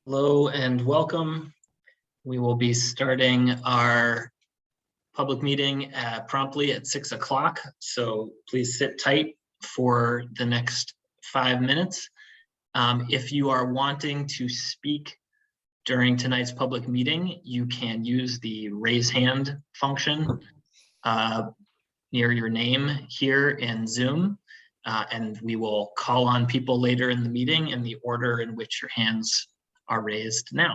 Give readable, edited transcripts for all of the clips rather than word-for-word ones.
Hello and welcome. We will be starting our public meeting promptly at 6 o'clock. So please sit tight for the next 5 minutes. If you are wanting to speak during tonight's public meeting, you can use the raise hand function near your name here in Zoom. And we will call on people later in the meeting in the order in which your hands are raised now.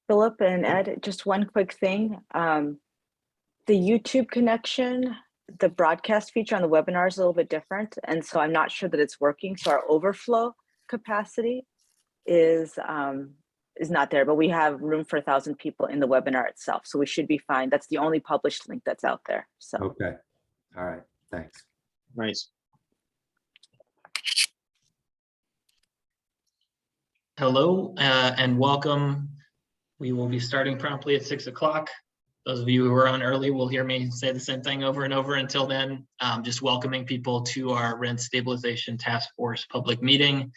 Philip and Ed, just one quick thing. The YouTube connection, the broadcast feature on the webinar is a little bit different. And so I'm not sure that it's working. So our overflow capacity is not there, but we have room for 1,000 people in the webinar itself. So we should be fine. That's the only published link that's out there. So okay. All right. Thanks. Nice. Hello and welcome. We will be starting promptly at 6 o'clock. Those of you who are on early will hear me say the same thing over and over. Until then, just welcoming people to our Rent Stabilization Task Force public meeting.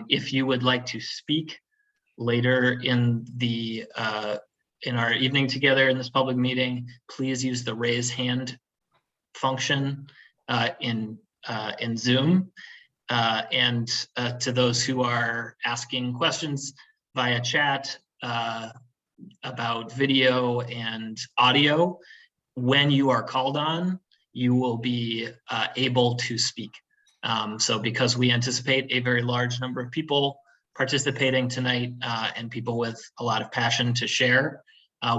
If you would like to speak later in our evening together in this public meeting, please use the raise hand function in Zoom. And to those who are asking questions via chat about video and audio, when you are called on, you will be able to speak. So because we anticipate a very large number of people participating tonight and people with a lot of passion to share,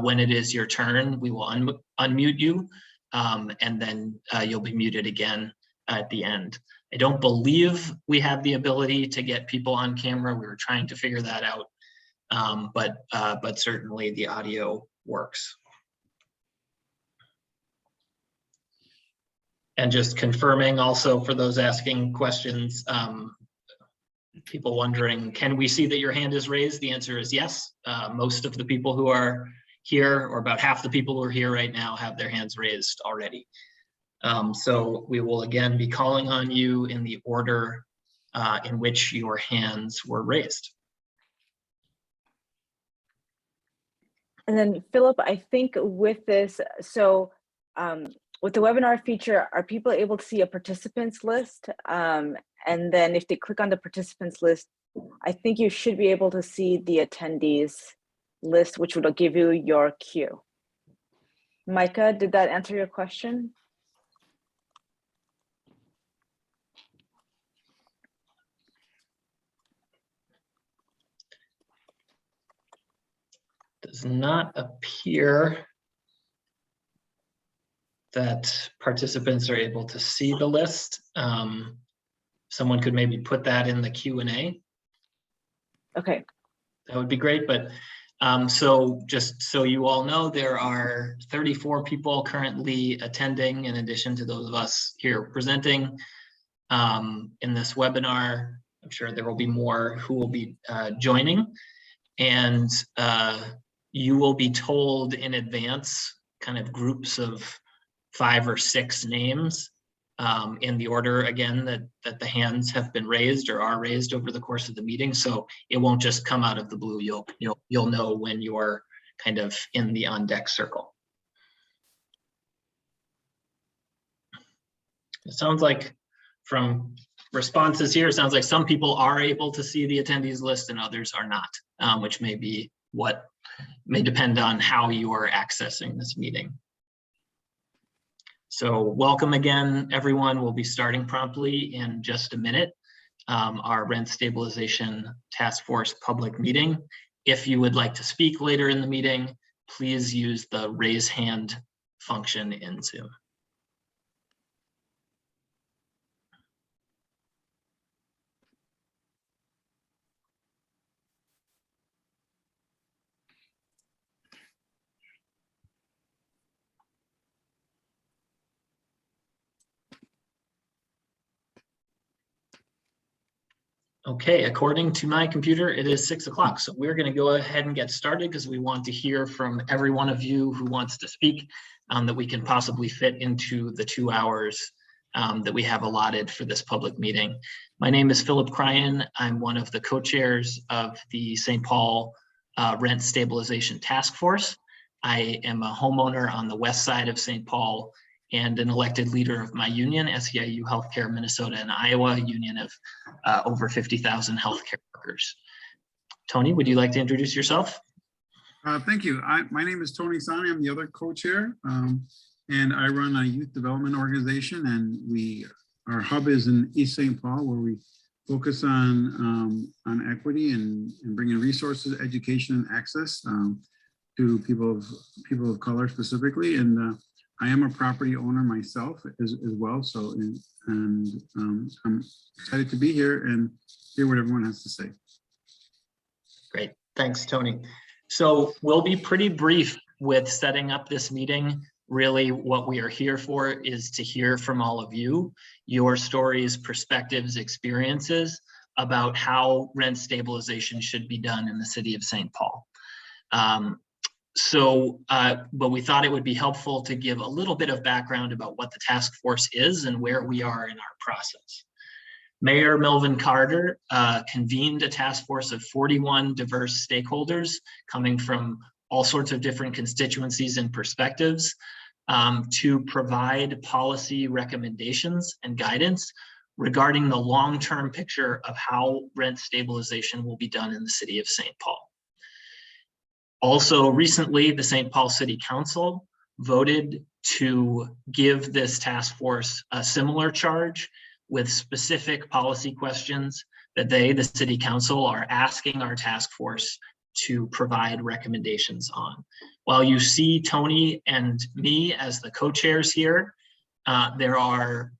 when it is your turn, we will unmute you and then you'll be muted again at the end. I don't believe we have the ability to get people on camera. We were trying to figure that out, but certainly the audio works. And just confirming also for those asking questions, people wondering, can we see that your hand is raised? The answer is yes. Most of the people who are here, or about half the people who are here right now, have their hands raised already. So we will again be calling on you in the order in which your hands were raised. and then Philip, I think with this, so with the webinar feature, are people able to see a participants list? And then if they click on the participants list, I think you should be able to see the attendees list, which will give you your queue. Micah, did that answer your question? Does not appear that participants are able to see the list. Someone could maybe put that in the Q&A. Okay. That would be great, but so just so you all know, there are 34 people currently attending in addition to those of us here presenting in this webinar. I'm sure there will be more who will be joining, and you will be told in advance kind of groups of 5 or 6 names in the order again that the hands have been raised or are raised over the course of the meeting. So it won't just come out of the blue. You'll know when you're kind of in the on deck circle. It sounds like from responses here, it sounds like some people are able to see the attendees list and others are not, which may be what may depend on how you are accessing this meeting. So welcome again, everyone. We'll be starting promptly in just a minute, our Rent Stabilization Task Force public meeting. If you would like to speak later in the meeting, please use the raise hand function in Zoom. Okay, according to my computer, it is 6 o'clock. So we're going to go ahead and get started because we want to hear from every one of you who wants to speak that we can possibly fit into the 2 hours that we have allotted for this public meeting. My name is Philip Cryan. I'm one of the co-chairs of the St. Paul Rent Stabilization Task Force. I am a homeowner on the west side of St. Paul and an elected leader of my union, SEIU Healthcare Minnesota and Iowa, a union of over 50,000 healthcare workers. Tony, would you like to introduce yourself? Thank you. My name is Tony Sani. I'm the other co-chair, and I run a youth development organization. And our hub is in East St. Paul, where we focus on equity and bringing resources, education, and access to people of color specifically. And I am a property owner myself as well. So, I'm excited to be here and hear what everyone has to say. Great, thanks, Tony. So we'll be pretty brief with setting up this meeting. Really, what we are here for is to hear from all of you, your stories, perspectives, experiences about how rent stabilization should be done in the city of St. Paul. But we thought it would be helpful to give a little bit of background about what the task force is and where we are in our process. Mayor Melvin Carter convened a task force of 41 diverse stakeholders coming from all sorts of different constituencies and perspectives to provide policy recommendations and guidance regarding the long-term picture of how rent stabilization will be done in the city of St. Paul. Also recently, the St. Paul City Council voted to give this task force a similar charge with specific policy questions that the City Council, are asking our task force to provide recommendations on. While you see Tony and me as the co-chairs here, there are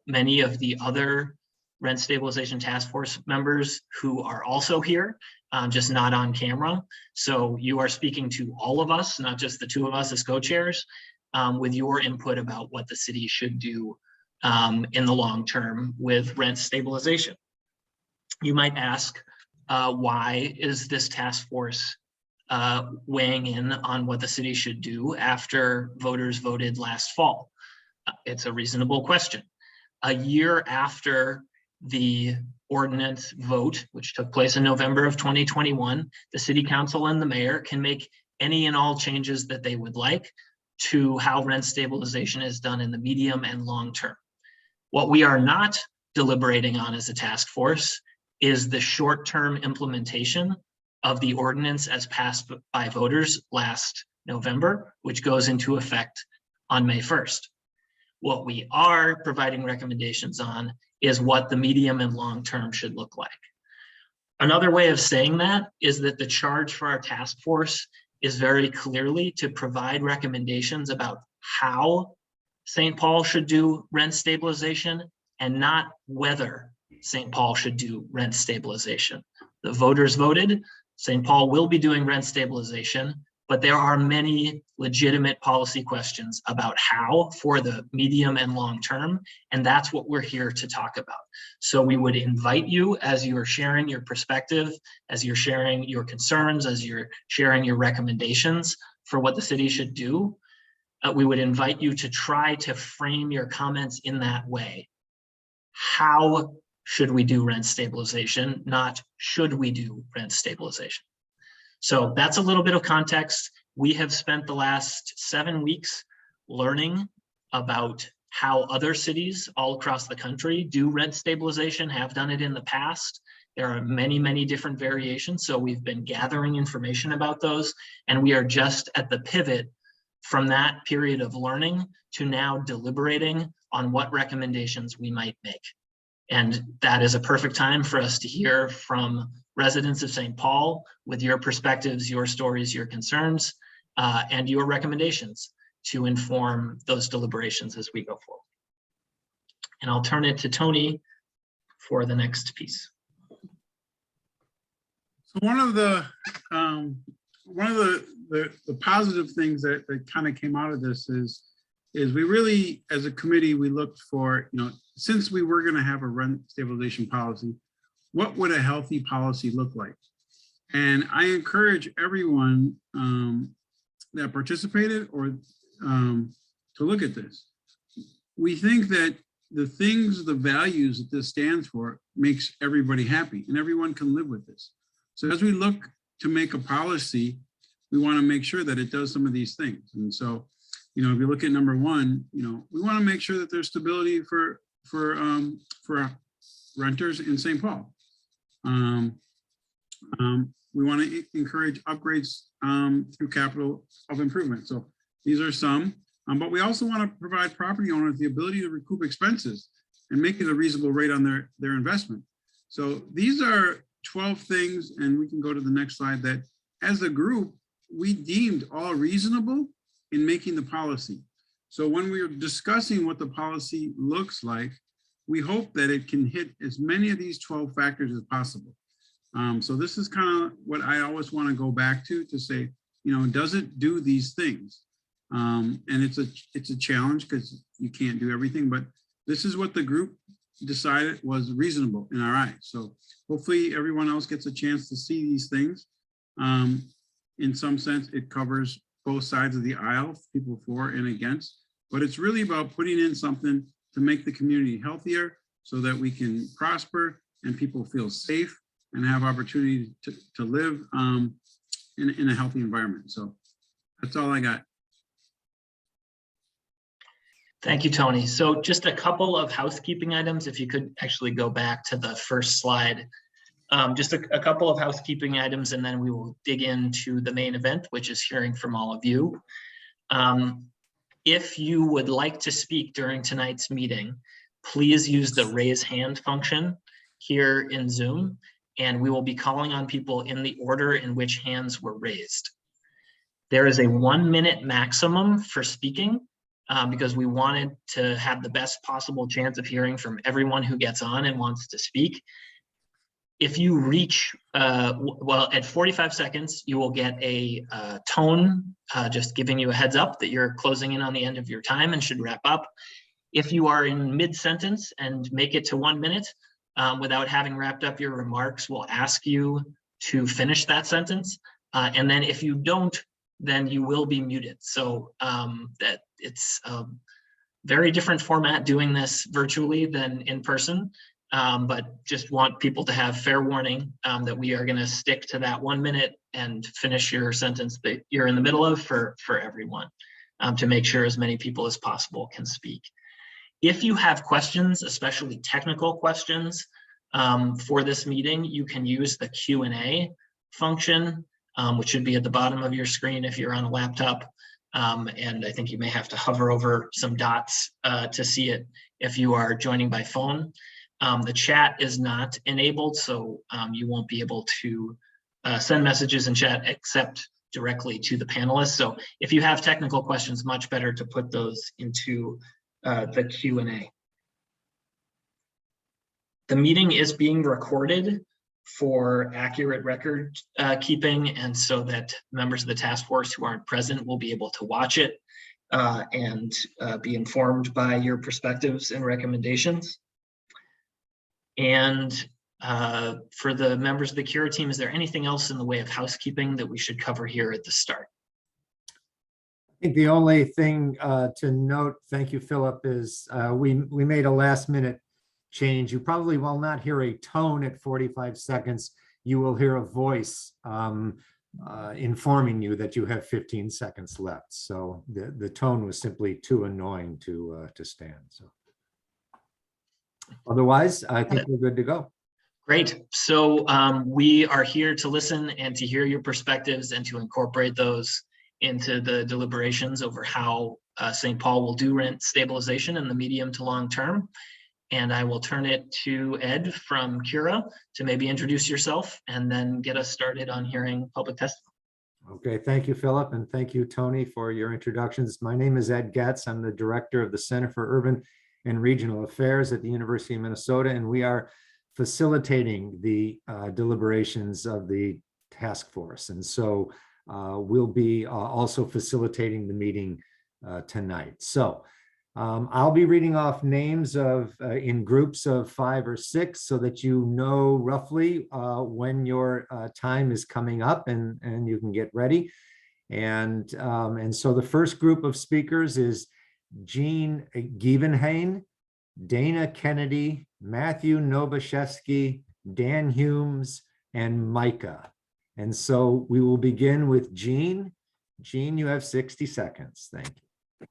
many of the other Rent Stabilization Task Force members who are also here, just not on camera. So you are speaking to all of us, not just the two of us as co-chairs, with your input about what the city should do in the long term with rent stabilization. You might ask, why is this task force weighing in on what the city should do after voters voted last fall? It's a reasonable question. A year after the ordinance vote, which took place in November of 2021, the City Council and the mayor can make any and all changes that they would like to how rent stabilization is done in the medium and long term. What we are not deliberating on as a task force is the short-term implementation of the ordinance as passed by voters last November, which goes into effect on May 1st. What we are providing recommendations on is what the medium and long term should look like. Another way of saying that is that the charge for our task force is very clearly to provide recommendations about how St. Paul should do rent stabilization and not whether St. Paul should do rent stabilization. The voters voted, St. Paul will be doing rent stabilization, but there are many legitimate policy questions about how for the medium and long term, and that's what we're here to talk about. So we would invite you, as you're sharing your perspective, as you're sharing your concerns, as you're sharing your recommendations for what the city should do, we would invite you to try to frame your comments in that way. How should we do rent stabilization, not should we do rent stabilization? So that's a little bit of context. We have spent the last 7 weeks learning about how other cities all across the country do rent stabilization, have done it in the past. There are many, many different variations. So we've been gathering information about those, and we are just at the pivot from that period of learning to now deliberating on what recommendations we might make. And that is a perfect time for us to hear from residents of St. Paul with your perspectives, your stories, your concerns, and your recommendations to inform those deliberations as we go forward. And I'll turn it to Tony for the next piece. So one of the positive things that kind of came out of this is we really, as a committee, we looked for, since we were going to have a rent stabilization policy, what would a healthy policy look like? And I encourage everyone that participated or to look at this. We think that the values that this stands for makes everybody happy and everyone can live with this. So as we look to make a policy, we want to make sure that it does some of these things. And so, if you look at number one, we want to make sure that there's stability for renters in St. Paul. We want to encourage upgrades through capital of improvement. So these are some, but we also want to provide property owners the ability to recoup expenses and make it a reasonable rate on their investment. So these are 12 things, and we can go to the next slide, that as a group, we deemed all reasonable in making the policy. So when we are discussing what the policy looks like, we hope that it can hit as many of these 12 factors as possible. So this is kind of what I always want to go back to say, does it do these things? And it's a challenge because you can't do everything, but this is what the group decided was reasonable in our eyes. So hopefully everyone else gets a chance to see these things. In some sense, it covers both sides of the aisle, people for and against, but it's really about putting in something to make the community healthier so that we can prosper and people feel safe and have opportunity to live in a healthy environment. So that's all I got. Thank you, Tony. So just a couple of housekeeping items, if you could actually go back to the first slide. Just a couple of housekeeping items, and then we will dig into the main event, which is hearing from all of you. If you would like to speak during tonight's meeting, please use the raise hand function here in Zoom, and we will be calling on people in the order in which hands were raised. There is a 1 minute maximum for speaking because we wanted to have the best possible chance of hearing from everyone who gets on and wants to speak. If you reach, well, at 45 seconds, you will get a tone just giving you a heads up that you're closing in on the end of your time and should wrap up. If you are in mid-sentence and make it to 1 minute without having wrapped up your remarks, we'll ask you to finish that sentence. And then if you don't, then you will be muted. So that it's a very different format doing this virtually than in person. But just want people to have fair warning that we are going to stick to that 1 minute and finish your sentence that you're in the middle of for everyone to make sure as many people as possible can speak. If you have questions, especially technical questions for this meeting, you can use the Q&A function, which should be at the bottom of your screen if you're on a laptop. And I think you may have to hover over some dots to see it if you are joining by phone. The chat is not enabled, so you won't be able to send messages in chat except directly to the panelists. So if you have technical questions, much better to put those into the Q&A. The meeting is being recorded for accurate record keeping, and so that members of the task force who aren't present will be able to watch it and be informed by your perspectives and recommendations. And for the members of the Cura team, is there anything else in the way of housekeeping that we should cover here at the start? I think the only thing to note, thank you, Philip, is we made a last minute change. You probably will not hear a tone at 45 seconds. You will hear a voice informing you that you have 15 seconds left. So the tone was simply too annoying to stand. So otherwise, I think we're good to go. Great. So we are here to listen and to hear your perspectives and to incorporate those into the deliberations over how St. Paul will do rent stabilization in the medium to long term. And I will turn it to Ed from Cura to maybe introduce yourself and then get us started on hearing public testimony. Okay, thank you, Philip, and thank you, Tony, for your introductions. My name is Ed Getz. I'm the director of the Center for Urban and Regional Affairs at the University of Minnesota, and we are facilitating the deliberations of the task force. And so we'll be also facilitating the meeting tonight. So I'll be reading off names of in groups of 5 or 6 so that you know roughly when your time is coming up and you can get ready. And so the first group of speakers is Jean Gievenhain, Dana Kennedy, Matthew Novashevsky, Dan Humes, and Micah. And so we will begin with Jean. Jean, you have 60 seconds. Thank you.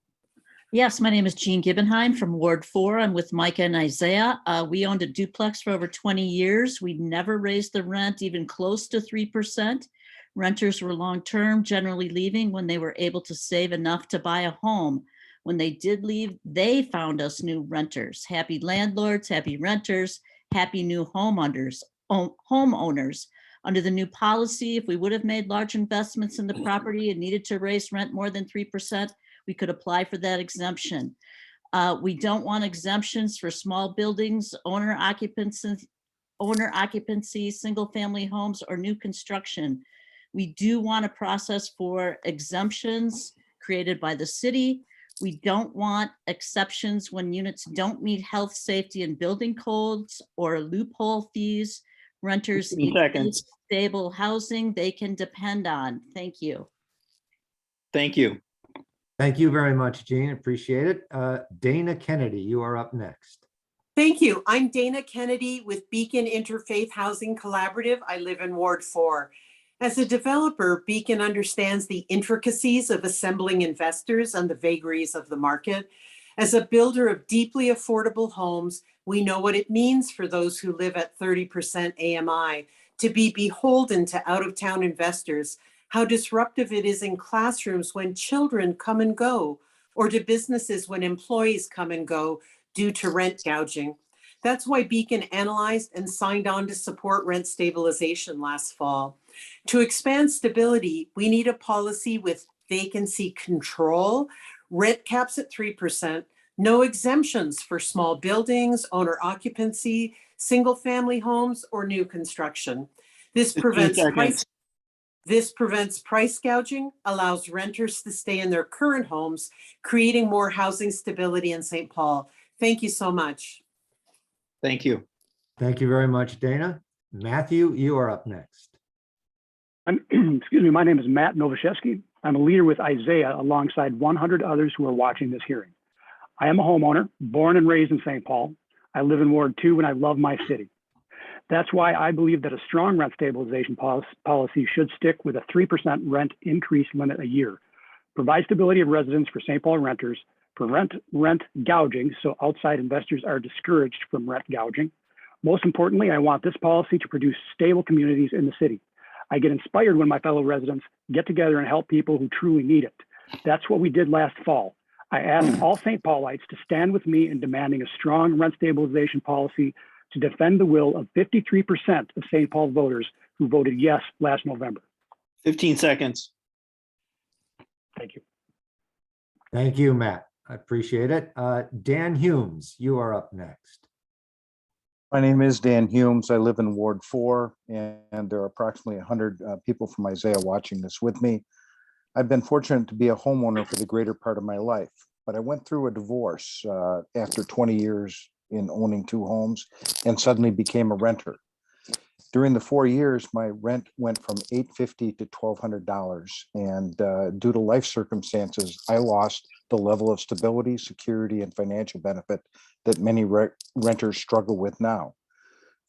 Yes, my name is Jean Gibbenheim from Ward 4. I'm with Micah and Isaiah. We owned a duplex for over 20 years. We never raised the rent even close to 3%. Renters were long-term, generally leaving when they were able to save enough to buy a home. When they did leave, they found us new renters. Happy landlords, happy renters, happy new homeowners. Under the new policy, if we would have made large investments in the property and needed to raise rent more than 3%, we could apply for that exemption. We don't want exemptions for small buildings, owner occupancy, single family homes, or new construction. We do want a process for exemptions created by the city. We don't want exceptions when units don't meet health, safety, and building codes or loophole fees. Renters need stable housing they can depend on. Thank you. Thank you. Thank you very much, Jean. Appreciate it. Dana Kennedy, you are up next. Thank you. I'm Dana Kennedy with Beacon Interfaith Housing Collaborative. I live in Ward 4. As a developer, Beacon understands the intricacies of assembling investors and the vagaries of the market. As a builder of deeply affordable homes, we know what it means for those who live at 30% AMI to be beholden to out-of-town investors, how disruptive it is in classrooms when children come and go, or to businesses when employees come and go due to rent gouging. That's why Beacon analyzed and signed on to support rent stabilization last fall. To expand stability, we need a policy with vacancy control, rent caps at 3%, no exemptions for small buildings, owner occupancy, single-family homes, or new construction. This prevents price gouging, allows renters to stay in their current homes, creating more housing stability in St. Paul. Thank you so much. Thank you. Thank you very much, Dana. Matthew, you are up next. Excuse me, my name is Matt Novashevsky. I'm a leader with Isaiah alongside 100 others who are watching this hearing. I am a homeowner, born and raised in St. Paul. I live in Ward 2 and I love my city. That's why I believe that a strong rent stabilization policy should stick with a 3% rent increase limit a year, provide stability of residence for St. Paul renters, prevent rent gouging so outside investors are discouraged from rent gouging. Most importantly, I want this policy to produce stable communities in the city. I get inspired when my fellow residents get together and help people who truly need it. That's what we did last fall. I asked all St. Paulites to stand with me in demanding a strong rent stabilization policy to defend the will of 53% of St. Paul voters who voted yes last November. 15 seconds. Thank you. Thank you, Matt. I appreciate it. Dan Humes, you are up next. My name is Dan Humes. I live in Ward 4, and there are approximately 100 people from Isaiah watching this with me. I've been fortunate to be a homeowner for the greater part of my life, but I went through a divorce after 20 years in owning 2 homes and suddenly became a renter. During the 4 years, my rent went from $850 to $1,200, and due to life circumstances, I lost the level of stability, security, and financial benefit that many renters struggle with now.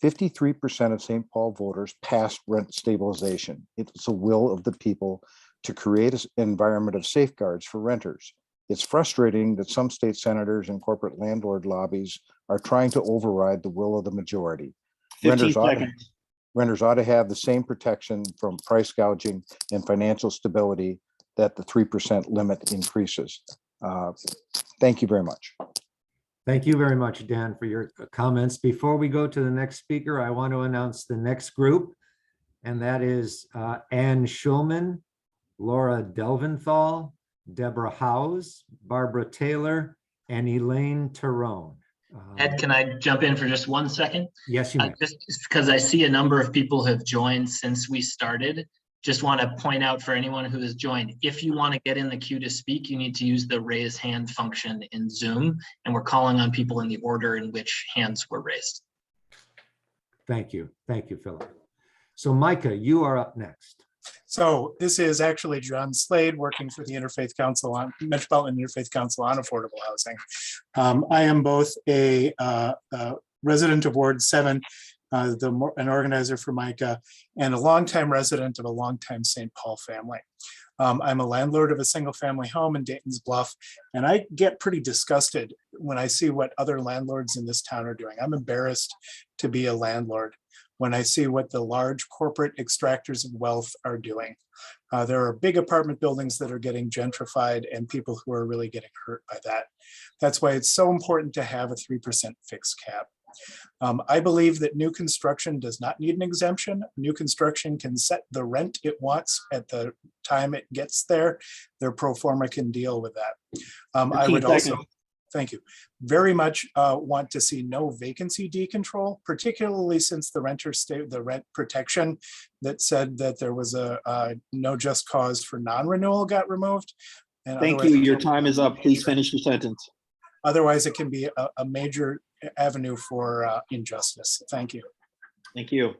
53% of St. Paul voters passed rent stabilization. It's the will of the people to create an environment of safeguards for renters. It's frustrating that some state senators and corporate landlord lobbies are trying to override the will of the majority. 15 seconds. Renters ought to have the same protection from price gouging and financial stability that the 3% limit increases. Thank you very much. Thank you very much, Dan, for your comments. Before we go to the next speaker, I want to announce the next group, and that is Ann Schulman, Laura Delventhal, Deborah Howes, Barbara Taylor, and Elaine Tyrone. Ed, can I jump in for just 1 second? Yes, you may. Just because I see a number of people have joined since we started. Just want to point out for anyone who has joined, if you want to get in the queue to speak, you need to use the raise hand function in Zoom, and we're calling on people in the order in which hands were raised. Thank you. Thank you, Philip. So Micah, you are up next. So this is actually John Slade working for the Interfaith Council on Metropolitan Interfaith Council on Affordable Housing. I am both a resident of Ward 7, an organizer for MICA, and a longtime resident of a longtime St. Paul family. I'm a landlord of a single family home in Dayton's Bluff, and I get pretty disgusted when I see what other landlords in this town are doing. I'm embarrassed to be a landlord when I see what the large corporate extractors of wealth are doing. There are big apartment buildings that are getting gentrified and people who are really getting hurt by that. That's why it's so important to have a 3% fixed cap. I believe that new construction does not need an exemption. New construction can set the rent it wants at the time it gets there. Their pro forma can deal with that. I would also, thank you, very much want to see no vacancy decontrol, particularly since the rent protection that said that there was a no just cause for non-renewal got removed. And thank you. Your time is up. Please finish your sentence. Otherwise, it can be a major avenue for injustice. Thank you. Thank you.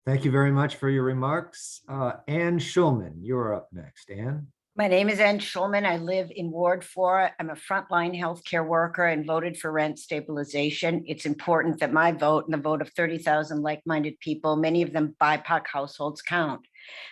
Thank you very much for your remarks. Ann Schulman, you're up next. Ann. My name is Ann Schulman. I live in Ward 4. I'm a frontline healthcare worker and voted for rent stabilization. It's important that my vote and the vote of 30,000 like-minded people, many of them BIPOC households, count.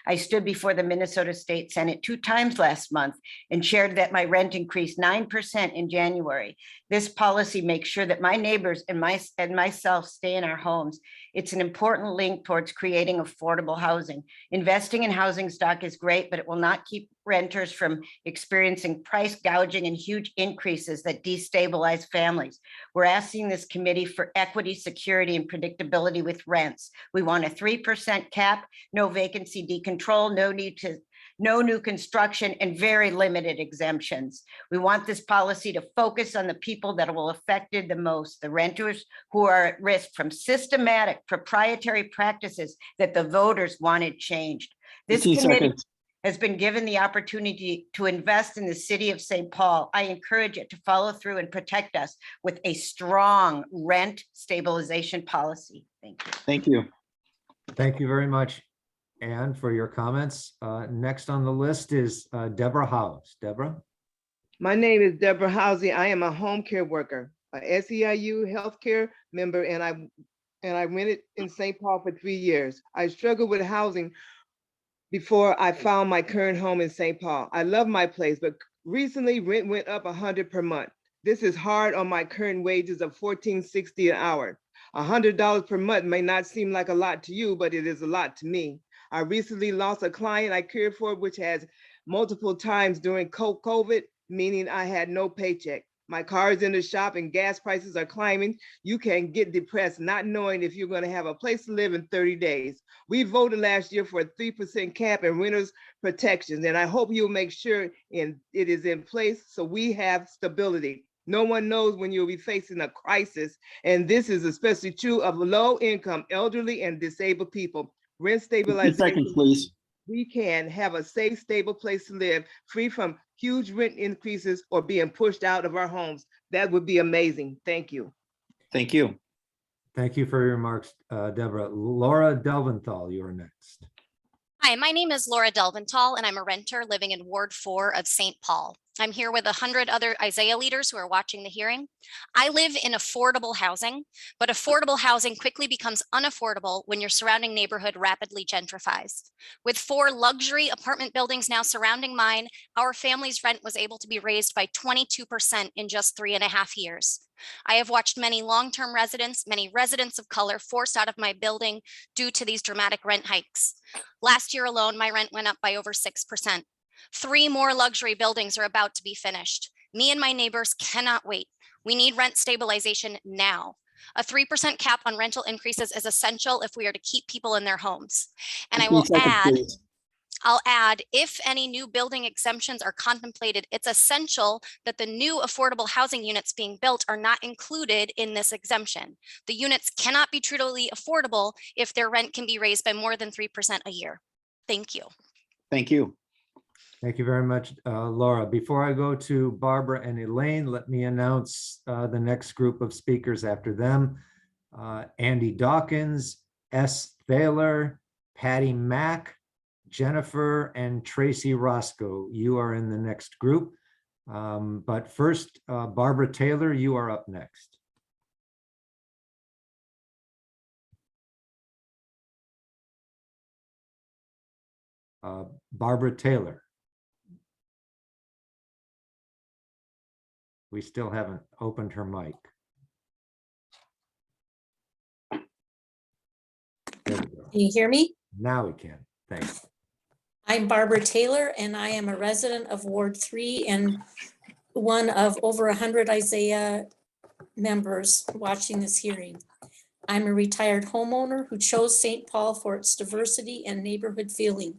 I stood before the Minnesota State Senate 2 times last month and shared that my rent increased 9% in January. This policy makes sure that my neighbors and myself stay in our homes. It's an important link towards creating affordable housing. Investing in housing stock is great, but it will not keep renters from experiencing price gouging and huge increases that destabilize families. We're asking this committee for equity, security, and predictability with rents. We want a 3% cap, no vacancy decontrol, no new construction, and very limited exemptions. We want this policy to focus on the people that will affected the most, the renters who are at risk from systematic proprietary practices that the voters wanted changed. This committee has been given the opportunity to invest in the city of St. Paul. I encourage it to follow through and protect us with a strong rent stabilization policy. Thank you. Thank you. Thank you very much, Ann, for your comments. Next on the list is Deborah House. Deborah? My name is Deborah Housey. I am a home care worker, a SEIU healthcare member, and I rented in St. Paul for 3 years. I struggled with housing before I found my current home in St. Paul. I love my place, but recently rent went up $100 per month. This is hard on my current wages of $14.60 an hour. $100 per month may not seem like a lot to you, but it is a lot to me. I recently lost a client I cared for, which has multiple times during COVID, meaning I had no paycheck. My car is in the shop and gas prices are climbing. You can get depressed not knowing if you're going to have a place to live in 30 days. We voted last year for a 3% cap and renters protections, and I hope you'll make sure it is in place so we have stability. No one knows when you'll be facing a crisis, and this is especially true of low-income, elderly, and disabled people. Rent stabilization. 2 seconds, please. We can have a safe, stable place to live, free from huge rent increases or being pushed out of our homes. That would be amazing. Thank you. Thank you. Thank you for your remarks, Deborah. Laura Delventhal, you are next. Hi, my name is Laura Delventhal, and I'm a renter living in Ward 4 of St. Paul. I'm here with 100 other Isaiah leaders who are watching the hearing. I live in affordable housing, but affordable housing quickly becomes unaffordable when your surrounding neighborhood rapidly gentrifies. With 4 luxury apartment buildings now surrounding mine, our family's rent was able to be raised by 22% in just 3.5 years. I have watched many long-term residents, many residents of color forced out of my building due to these dramatic rent hikes. Last year alone, my rent went up by over 6%. 3 more luxury buildings are about to be finished. Me and my neighbors cannot wait. We need rent stabilization now. A 3% cap on rental increases is essential if we are to keep people in their homes. And I'll add, if any new building exemptions are contemplated, it's essential that the new affordable housing units being built are not included in this exemption. The units cannot be truly affordable if their rent can be raised by more than 3% a year. Thank you. Thank you. Thank you very much, Laura. Before I go to Barbara and Elaine, let me announce the next group of speakers after them. Andy Dawkins, S. Thaler, Patty Mack, Jennifer, and Tracy Roscoe. You are in the next group. But first, Barbara Taylor, you are up next. Barbara Taylor. We still haven't opened her mic. There we go. Can you hear me? Now we can. Thanks. I'm Barbara Taylor, and I am a resident of Ward 3 and one of over 100 Isaiah members watching this hearing. I'm a retired homeowner who chose St. Paul for its diversity and neighborhood feeling.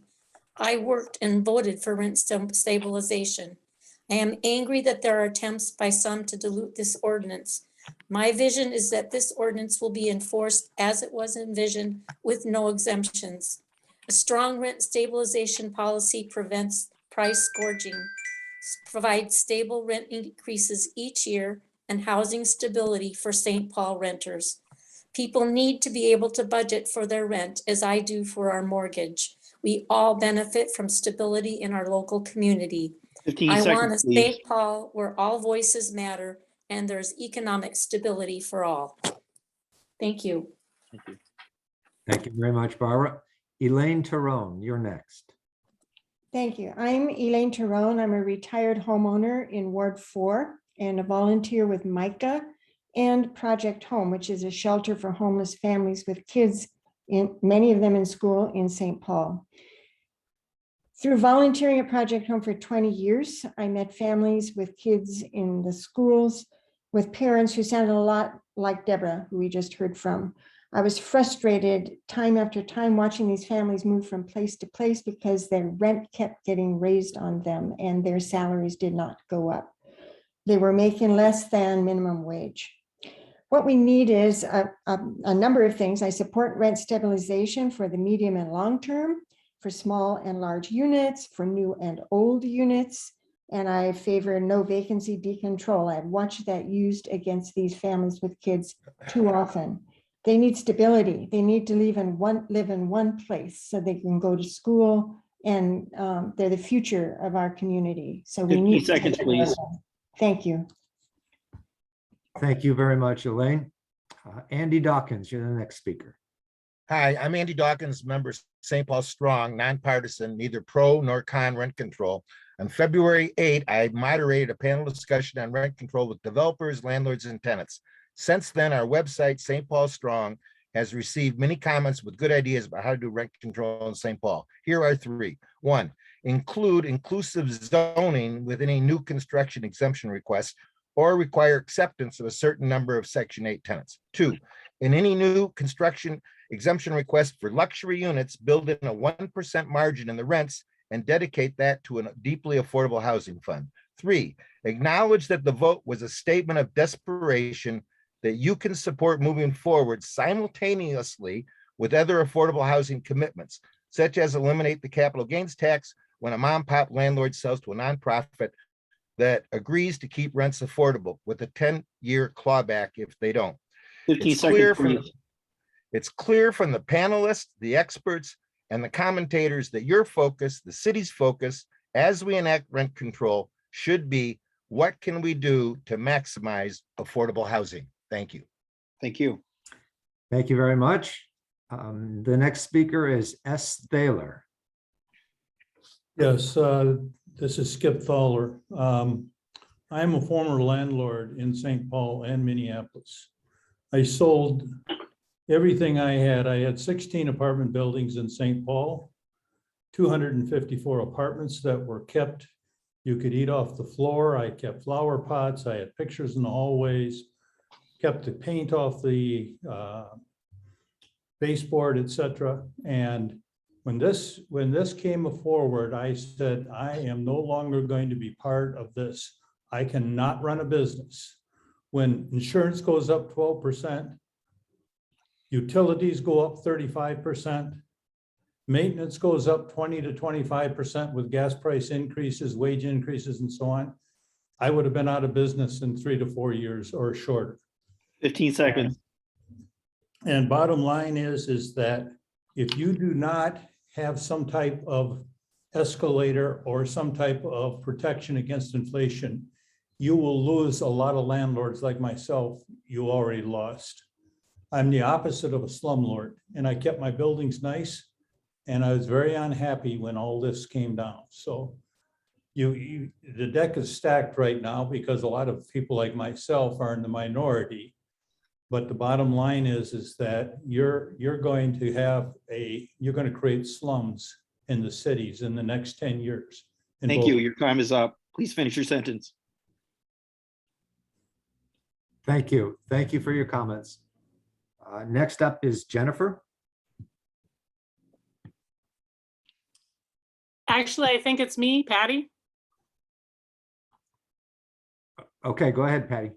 I worked and voted for rent stabilization. I am angry that there are attempts by some to dilute this ordinance. My vision is that this ordinance will be enforced as it was envisioned with no exemptions. A strong rent stabilization policy prevents price gouging, provides stable rent increases each year, and housing stability for St. Paul renters. People need to be able to budget for their rent, as I do for our mortgage. We all benefit from stability in our local community. 15 I want seconds, a please. St. Paul where all voices matter and there's economic stability for all. Thank you. Thank you. Thank you very much, Barbara. Elaine Tyrone, you're next. Thank you. I'm Elaine Tyrone. I'm a retired homeowner in Ward 4 and a volunteer with Micah and Project Home, which is a shelter for homeless families with kids, many of them in school in St. Paul. Through volunteering at Project Home for 20 years, I met families with kids in the schools with parents who sounded a lot like Deborah, who we just heard from. I was frustrated time after time watching these families move from place to place because their rent kept getting raised on them and their salaries did not go up. They were making less than minimum wage. What we need is a number of things. I support rent stabilization for the medium and long term, for small and large units, for new and old units, and I favor no vacancy decontrol. I've watched that used against these families with kids too often. They need stability. They need to live in one place so they can go to school, and they're the future of our community. So we 15 need seconds, to please. Thank you. Thank you very much, Elaine. Andy Dawkins, you're the next speaker. Hi, I'm Andy Dawkins, member St. Paul Strong, nonpartisan, neither pro nor con rent control. On February 8, I moderated a panel discussion on rent control with developers, landlords, and tenants. Since then, our website, St. Paul Strong, has received many comments with good ideas about how to do rent control in St. Paul. Here are three. One, include inclusive zoning within a new construction exemption request or require acceptance of a certain number of Section 8 tenants. Two, in any new construction exemption request for luxury units, build in a 1% margin in the rents and dedicate that to a deeply affordable housing fund. Three, acknowledge that the vote was a statement of desperation that you can support moving forward simultaneously with other affordable housing commitments, such as eliminate the capital gains tax when a mom and pop landlord sells to a nonprofit that agrees to keep rents affordable with a 10-year clawback if they don't. 15 seconds, please. It's clear from the panelists, the experts, and the commentators that your focus, the city's focus, as we enact rent control, should be what can we do to maximize affordable housing? Thank you. Thank you. Thank you very much. The next speaker is S. Thaler. Yes, this is Skip Fowler. I'm a former landlord in St. Paul and Minneapolis. I sold everything I had. I had 16 apartment buildings in St. Paul, 254 apartments that were kept. You could eat off the floor. I kept flower pots. I had pictures in the hallways, kept the paint off the baseboard, etc. And when this came forward, I said, I am no longer going to be part of this. I cannot run a business. When insurance goes up 12%, utilities go up 35%, Maintenance goes up 20 to 25% with gas price increases, wage increases, and so on. I would have been out of business in 3 to 4 years or shorter. 15 seconds. And bottom line is that if you do not have some type of escalator or some type of protection against inflation, you will lose a lot of landlords like myself. You already lost. I'm the opposite of a slumlord, and I kept my buildings nice, and I was very unhappy when all this came down. So the deck is stacked right now because a lot of people like myself are in the minority. But the bottom line is that you're going to create slums in the cities in the next 10 years. Thank you. Your time is up. Please finish your sentence. Thank you. Thank you for your comments. Next up is Jennifer. Actually, I think it's me, Patty. Okay, go ahead, Patty.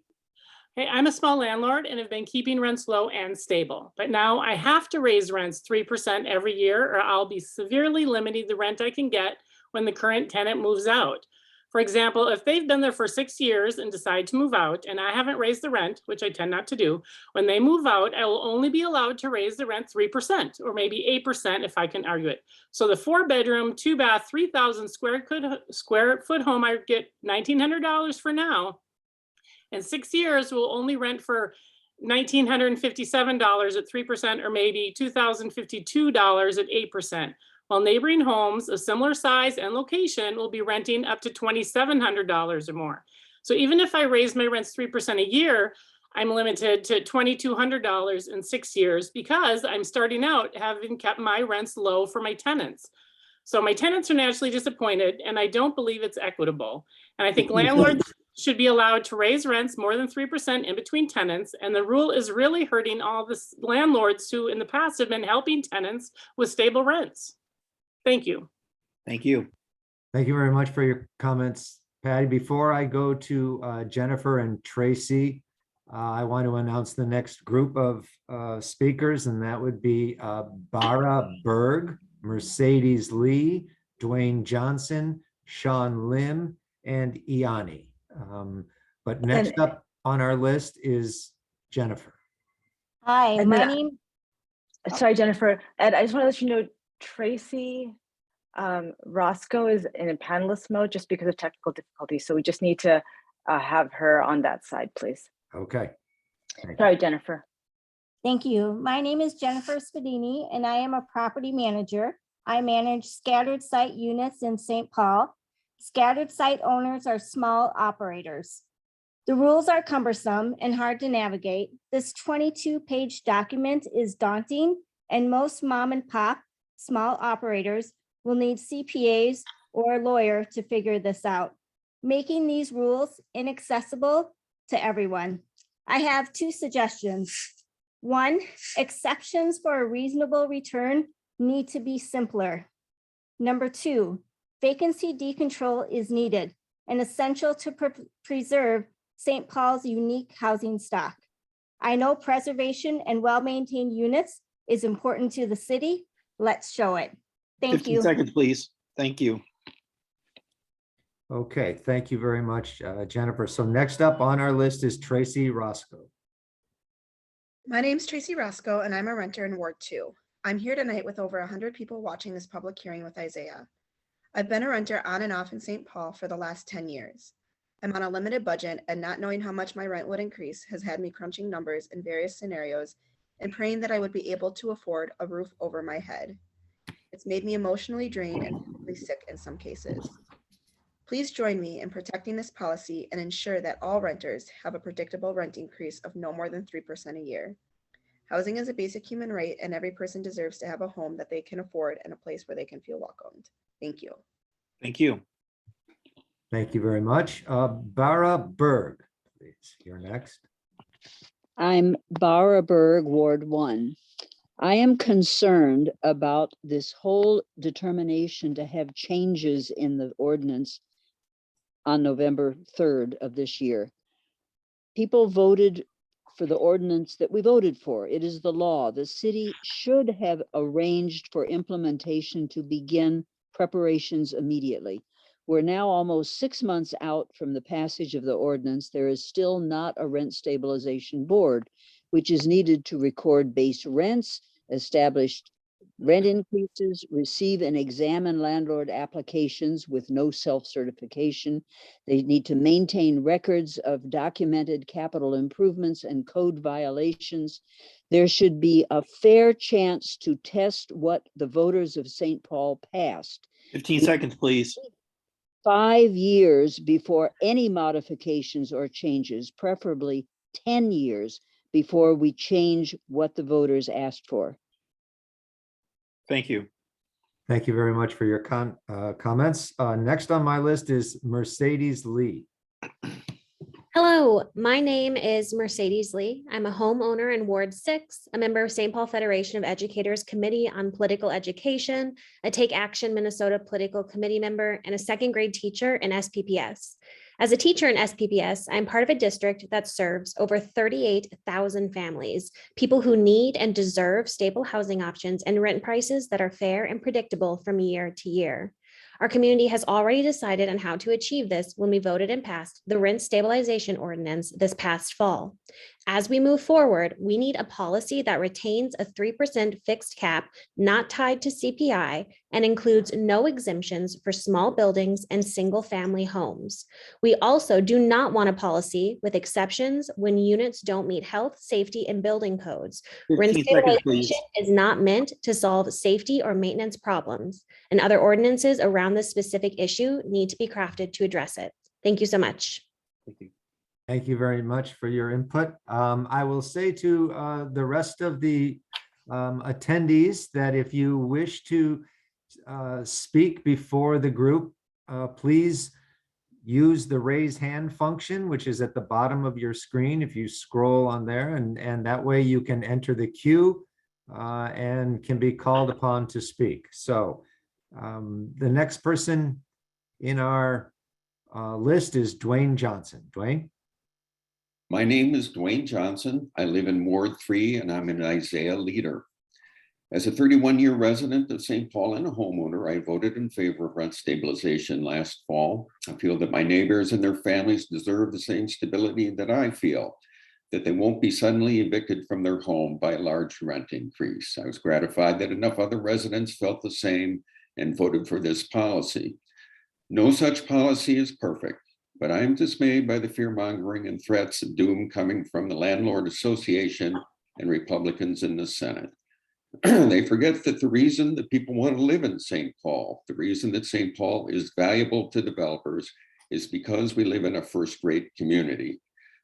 Hey, I'm a small landlord and have been keeping rents low and stable, but now I have to raise rents 3% every year or I'll be severely limiting the rent I can get when the current tenant moves out. For example, if they've been there for 6 years and decide to move out and I haven't raised the rent, which I tend not to do, when they move out, I will only be allowed to raise the rent 3% or maybe 8% if I can argue it. So the 4-bedroom, 2-bath, 3,000 square foot home, I get $1,900 for now. In 6 years, will only rent for $1,957 at 3% or maybe $2,052 at 8%, while neighboring homes of similar size and location will be renting up to $2,700 or more. So even if I raise my rents 3% a year, I'm limited to $2,200 in 6 years because I'm starting out having kept my rents low for my tenants. So my tenants are naturally disappointed and I don't believe it's equitable. And I think landlords should be allowed to raise rents more than 3% in between tenants. And the rule is really hurting all the landlords who in the past have been helping tenants with stable rents. Thank you. Thank you. Thank you very much for your comments, Patty. Before I go to Jennifer and Tracy, I want to announce the next group of speakers, and that would be Bara Berg, Mercedes Lee, Dwayne Johnson, Sean Lim, and Iani. But next up on our list is Jennifer. Hi, my name. Sorry, Jennifer. Ed, I just want to let you know, Tracy Roscoe is in a panelist mode just because of technical difficulties. So we just need to have her on that side, please. Okay. Sorry, Jennifer. Thank you. My name is Jennifer Spadini, and I am a property manager. I manage scattered site units in St. Paul. Scattered site owners are small operators. The rules are cumbersome and hard to navigate. This 22-page document is daunting, and most mom and pop small operators will need CPAs or a lawyer to figure this out, making these rules inaccessible to everyone. I have 2 suggestions. 1, exceptions for a reasonable return need to be simpler. Number 2, vacancy decontrol is needed and essential to preserve St. Paul's unique housing stock. I know preservation and well-maintained units is important to the city. Let's show it. Thank 15 you. seconds, please. Thank you. Okay, thank you very much, Jennifer. So next up on our list is Tracy Roscoe. My name's Tracy Roscoe, and I'm a renter in Ward 2. I'm here tonight with over 100 people watching this public hearing with Isaiah. I've been a renter on and off in St. Paul for the last 10 years. I'm on a limited budget, and not knowing how much my rent would increase has had me crunching numbers in various scenarios and praying that I would be able to afford a roof over my head. It's made me emotionally drained and physically sick in some cases. Please join me in protecting this policy and ensure that all renters have a predictable rent increase of no more than 3% a year. Housing is a basic human right, and every person deserves to have a home that they can afford and a place where they can feel welcomed. Thank you. Thank you. Thank you very much. Bara Berg, please. You're next. I'm Bara Berg, Ward 1. I am concerned about this whole determination to have changes in the ordinance on November 3rd of this year. People voted for the ordinance that we voted for. It is the law. The city should have arranged for implementation to begin preparations immediately. We're now almost 6 months out from the passage of the ordinance. There is still not a rent stabilization board, which is needed to record base rents, establish rent increases, receive and examine landlord applications with no self-certification. They need to maintain records of documented capital improvements and code violations. There should be a fair chance to test what the voters of St. Paul passed. 15 seconds, please. 5 years before any modifications or changes, preferably 10 years before we change what the voters asked for. Thank you. Thank you very much for your comments. Next on my list is Mercedes Lee. Hello, my name is Mercedes Lee. I'm a homeowner in Ward 6, a member of St. Paul Federation of Educators Committee on Political Education, a Take Action Minnesota Political Committee member, and a second grade teacher in SPPS. As a teacher in SPPS, I'm part of a district that serves over 38,000 families, people who need and deserve stable housing options and rent prices that are fair and predictable from year to year. Our community has already decided on how to achieve this when we voted and passed the rent stabilization ordinance this past fall. As we move forward, we need a policy that retains a 3% fixed cap not tied to CPI and includes no exemptions for small buildings and single-family homes. We also do not want a policy with exceptions when units don't meet health, safety, and building codes. Rent 15 seconds, please. stabilization is not meant to solve safety or maintenance problems, and other ordinances around this specific issue need to be crafted to address it. Thank you so much. Thank you. Thank you very much for your input. I will say to the rest of the attendees that if you wish to speak before the group, please use the raise hand function, which is at the bottom of your screen. If you scroll on there, and that way you can enter the queue and can be called upon to speak. So the next person in our list is Dwayne Johnson. Dwayne. My name is Dwayne Johnson. I live in Ward 3 and I'm an Isaiah leader. As a 31-year resident of St. Paul and a homeowner, I voted in favor of rent stabilization last fall. I feel that my neighbors and their families deserve the same stability that I feel, that they won't be suddenly evicted from their home by a large rent increase. I was gratified that enough other residents felt the same and voted for this policy. No such policy is perfect, but I am dismayed by the fear-mongering and threats of doom coming from the Landlord Association and Republicans in the Senate. They forget that the reason that people want to live in St. Paul, the reason that St. Paul is valuable to developers is because we live in a first-rate community.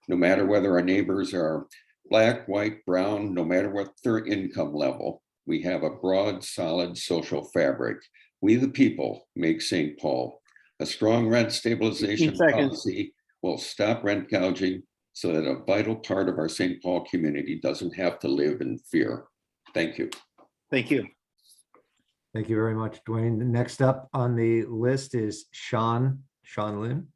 No matter whether our neighbors are black, white, brown, no matter what their income level, we have a broad, solid social fabric. We, the people, make St. Paul. A strong rent stabilization policy will stop rent gouging so that a vital part of our St. Paul community doesn't have to live in fear. Thank you. Thank you. Thank you very much, Dwayne. Next up on the list is Sean Lim.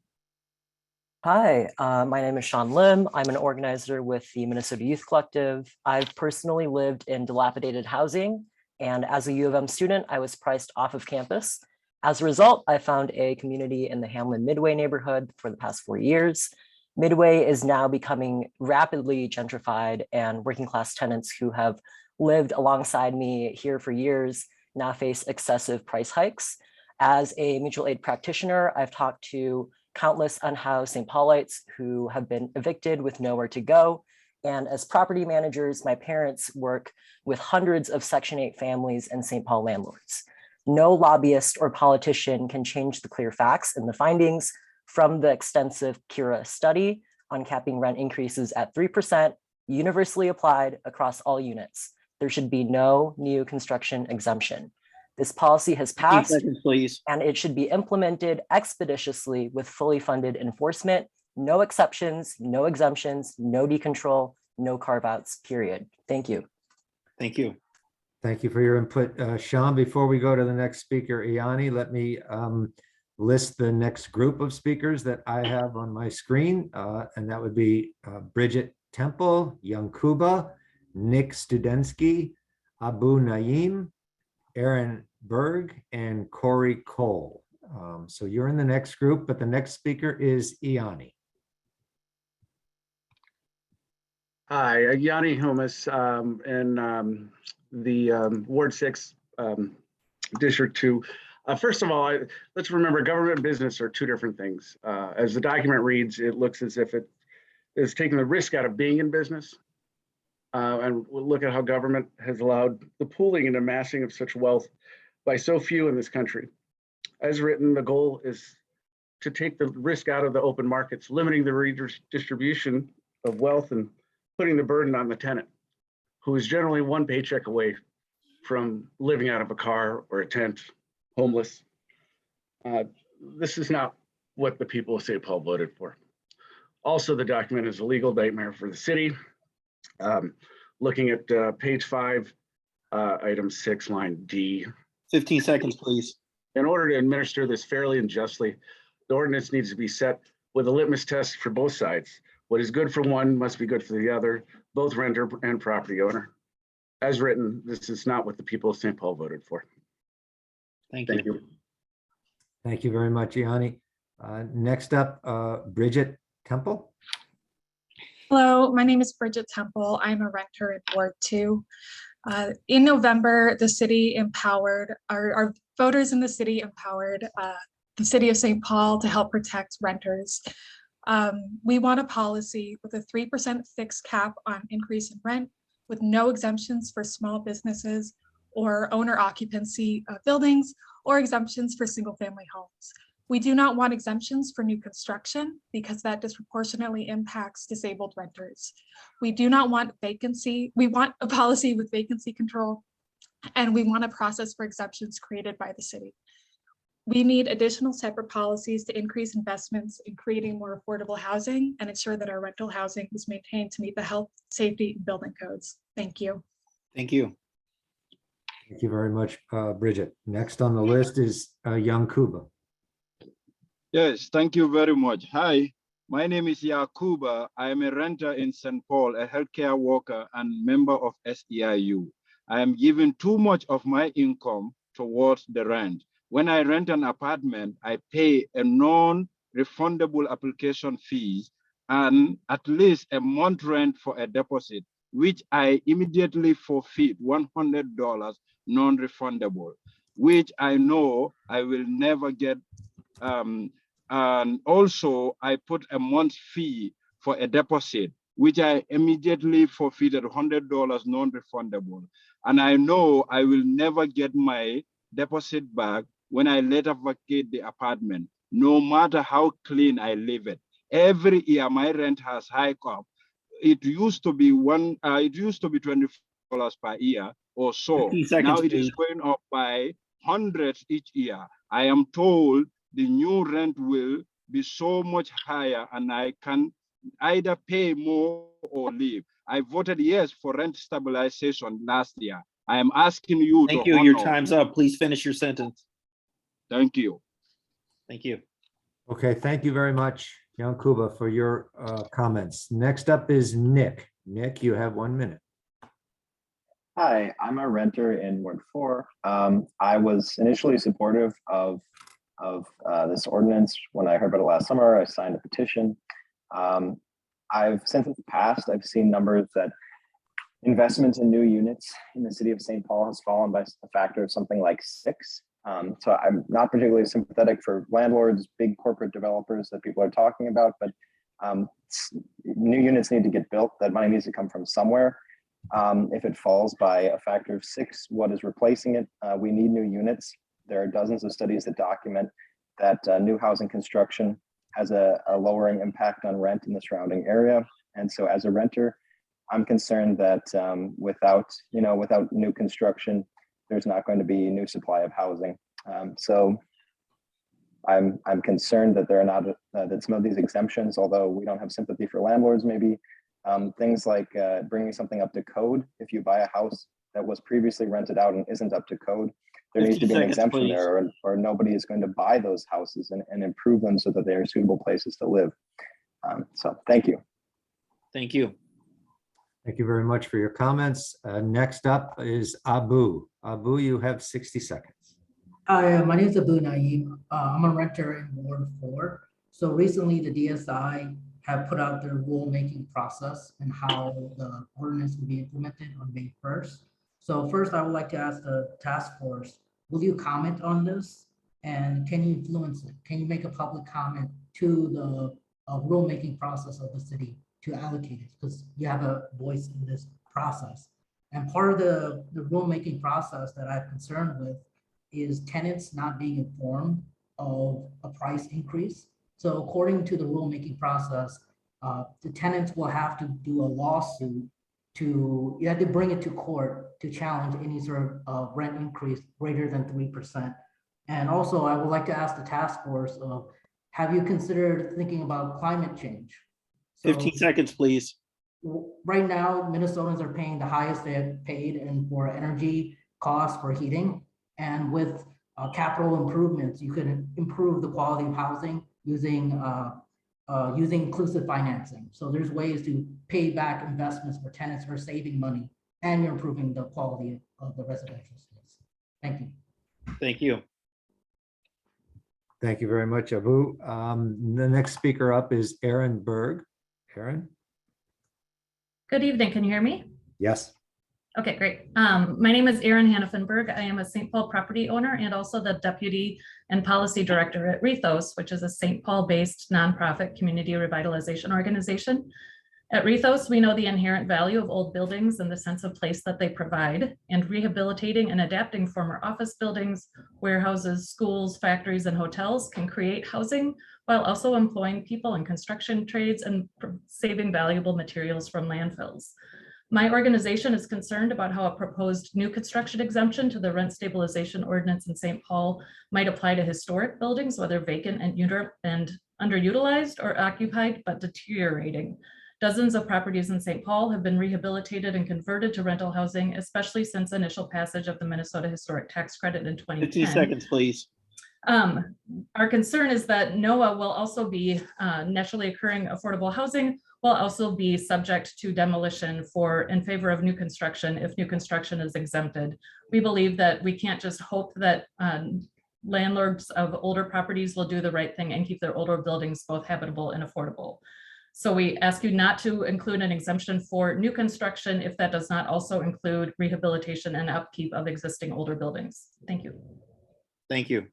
Hi, my name is Sean Lim. I'm an organizer with the Minnesota Youth Collective. I've personally lived in dilapidated housing, and as a U of M student, I was priced off of campus. As a result, I found a community in the Hamlin Midway neighborhood for the past 4 years. Midway is now becoming rapidly gentrified, and working class tenants who have lived alongside me here for years now face excessive price hikes. As a mutual aid practitioner, I've talked to countless unhoused St. Paulites who have been evicted with nowhere to go. And as property managers, my parents work with hundreds of Section 8 families and St. Paul landlords. No lobbyist or politician can change the clear facts and the findings from the extensive Cura study on capping rent increases at 3%, universally applied across all units. There should be no new construction exemption. This policy has passed, and it should be implemented expeditiously with fully funded enforcement, no exceptions, no exemptions, no decontrol, no carve-outs, period. Thank you. Thank you. Thank you for your input, Sean. Before we go to the next speaker, Iani, let me list the next group of speakers that I have on my screen, and that would be Bridget Temple, Yankuba, Nick Studensky, Abu Naeem, Aaron Berg, and Corey Cole. So you're in the next group, but the next speaker is Iani. Hi, Yanni Humus, in the Ward 6, District 2. First of all, let's remember government and business are two different things. As the document reads, it looks as if it is taking the risk out of being in business. And we'll look at how government has allowed the pooling and amassing of such wealth by so few in this country. As written, the goal is to take the risk out of the open markets, limiting the redistribution of wealth and putting the burden on the tenant, who is generally one paycheck away from living out of a car or a tent, homeless. This is not what the people of St. Paul voted for. Also, the document is a legal nightmare for the city. Looking at page 5, item 6, line D. 15 seconds, please. In order to administer this fairly and justly, the ordinance needs to be set with a litmus test for both sides. What is good for one must be good for the other, both renter and property owner. As written, this is not what the people of St. Paul voted for. Thank you. Thank you very much, Iani. Next up, Bridget Temple. Hello, my name is Bridget Temple. I'm a renter in Ward 2. In November, the city empowered, our voters in the city empowered the city of St. Paul to help protect renters. We want a policy with a 3% fixed cap on increase in rent, with no exemptions for small businesses or owner occupancy buildings, or exemptions for single family homes. We do not want exemptions for new construction because that disproportionately impacts disabled renters. We do not want vacancy. We want a policy with vacancy control, and we want a process for exemptions created by the city. We need additional separate policies to increase investments in creating more affordable housing and ensure that our rental housing is maintained to meet the health, safety, and building codes. Thank you. Thank you. Thank you very much, Bridget. Next on the list is Yankuba. Yes, thank you very much. Hi, my name is Yakuba. I am a renter in St. Paul, a healthcare worker and member of SEIU. I am giving too much of my income towards the rent. When I rent an apartment, I pay a non-refundable application fees and at least a month rent for a deposit, which I immediately forfeit $100 non-refundable, which I know I will never get. And also I put a month fee for a deposit, which I immediately forfeited $100 non-refundable. And I know I will never get my deposit back when I later vacate the apartment, no matter how clean I leave it. Every year my rent has hiked up. It used to be $24 per year or so. 15 seconds, Now it please. is going up by hundreds each year. I am told the new rent will be so much higher and I can either pay more or leave. I voted yes for rent stabilization last year. I am asking you Thank to you. Your honor. time's up. Please finish your sentence. Thank you. Thank you. Okay, thank you very much, Yankuba, for your comments. Next up is Nick. Nick, you have 1 minute. Hi, I'm a renter in Ward 4. I was initially supportive of this ordinance. When I heard about it last summer, I signed a petition. Since it's passed, I've seen numbers that investment in new units in the city of St. Paul has fallen by a factor of something like 6. So I'm not particularly sympathetic for landlords, big corporate developers that people are talking about, but new units need to get built. That money needs to come from somewhere. If it falls by a factor of 6, what is replacing it? We need new units. There are dozens of studies that document that new housing construction has a lowering impact on rent in the surrounding area. And so as a renter, I'm concerned that without new construction, there's not going to be new supply of housing. So I'm concerned that there are not that some of these exemptions, although we don't have sympathy for landlords, maybe things like bringing something up to code. If you buy a house that was previously rented out and isn't up to code, there needs to be an exemption there, or nobody is going to buy those houses and improve them so that they are suitable places to live. So thank you. Thank you. Thank you very much for your comments. Next up is Abu. Abu, you have 60 seconds. Hi, my name is Abu Naeem. I'm a renter in Ward 4. So recently the DSI have put out their rulemaking process and how the ordinance will be implemented on May 1st. So first I would like to ask the task force, will you comment on this? And can you influence it? Can you make a public comment to the rulemaking process of the city to allocate it? Because you have a voice in this process. And part of the rulemaking process that I'm concerned with is tenants not being informed of a price increase. So according to the rulemaking process, the tenants will have to do a lawsuit you have to bring it to court to challenge any sort of rent increase greater than 3%. And also I would like to ask the task force, have you considered thinking about climate change? 15 seconds, please. Right now, Minnesotans are paying the highest they have paid and for energy costs for heating. And with capital improvements, you can improve the quality of housing using inclusive financing. So there's ways to pay back investments for tenants who are saving money, and you're improving the quality of the residential space. Thank you. Thank you. Thank you very much, Abu. The next speaker up is Aaron Berg. Aaron? Good evening. Can you hear me? Yes. Okay, great. My name is Erin Hannafenberg. I am a St. Paul property owner and also the Deputy and Policy Director at Rethos, which is a St. Paul-based nonprofit community revitalization organization. At Rethos, we know the inherent value of old buildings and the sense of place that they provide, and rehabilitating and adapting former office buildings, warehouses, schools, factories, and hotels can create housing while also employing people in construction trades and saving valuable materials from landfills. My organization is concerned about how a proposed new construction exemption to the rent stabilization ordinance in St. Paul might apply to historic buildings, whether vacant and underutilized or occupied but deteriorating. Dozens of properties in St. Paul have been rehabilitated and converted to rental housing, especially since initial passage of the Minnesota Historic Tax Credit in 2010. 15 seconds, please. Our concern is that NOAA will also be naturally occurring affordable housing will also be subject to demolition in favor of new construction if new construction is exempted. We believe that we can't just hope that landlords of older properties will do the right thing and keep their older buildings both habitable and affordable. So we ask you not to include an exemption for new construction if that does not also include rehabilitation and upkeep of existing older buildings. Thank you. Thank you.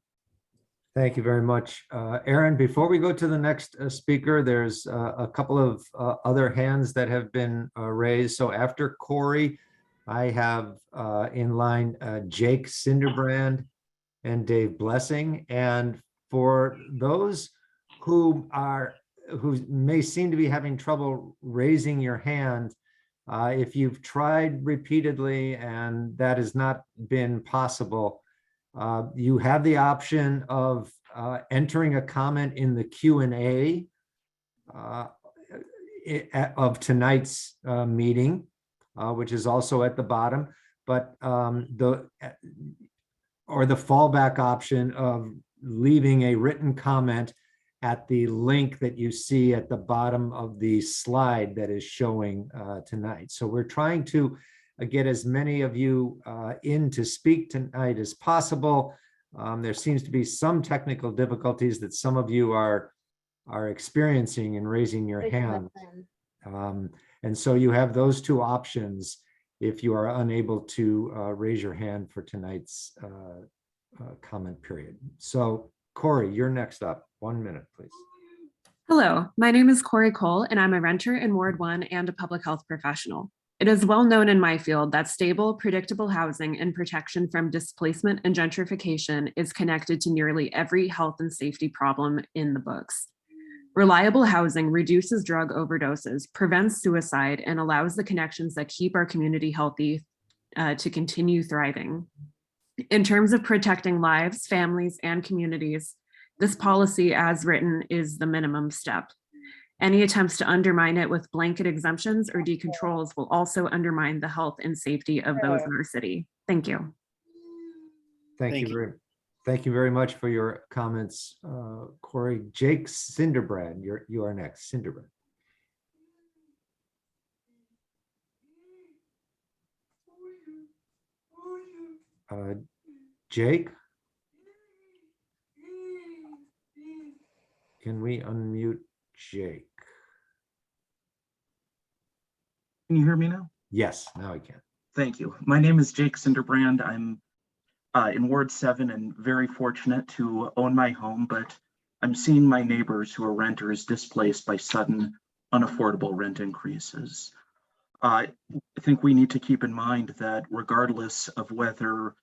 Thank you very much. Aaron, before we go to the next speaker, there's a couple of other hands that have been raised. So after Corey, I have in line Jake Cinderbrand and Dave Blessing. And for those who may seem to be having trouble raising your hand, if you've tried repeatedly and that has not been possible, you have the option of entering a comment in the Q&A of tonight's meeting, which is also at the bottom, but the fallback option of leaving a written comment at the link that you see at the bottom of the slide that is showing tonight. So we're trying to get as many of you in to speak tonight as possible. There seems to be some technical difficulties that some of you are experiencing in raising your hand. And so you have those two options if you are unable to raise your hand for tonight's comment period. So Corey, you're next up. 1 minute, please. Hello, my name is Corey Cole, and I'm a renter in Ward 1 and a public health professional. It is well known in my field that stable, predictable housing and protection from displacement and gentrification is connected to nearly every health and safety problem in the books. Reliable housing reduces drug overdoses, prevents suicide, and allows the connections that keep our community healthy to continue thriving. In terms of protecting lives, families, and communities, this policy as written is the minimum step. Any attempts to undermine it with blanket exemptions or decontrols will also undermine the health and safety of those in our city. Thank you. Thank you very much for your comments, Corey. Jake Cinderbrand, you are next. Cinderbrand. Jake? Can we unmute Jake? Can you hear me now? Yes, now I can. Thank you. My name is Jake Cinderbrand. I'm in Ward 7 and very fortunate to own my home, but I'm seeing my neighbors who are renters displaced by sudden unaffordable rent increases. I think we need to keep in mind that regardless of whether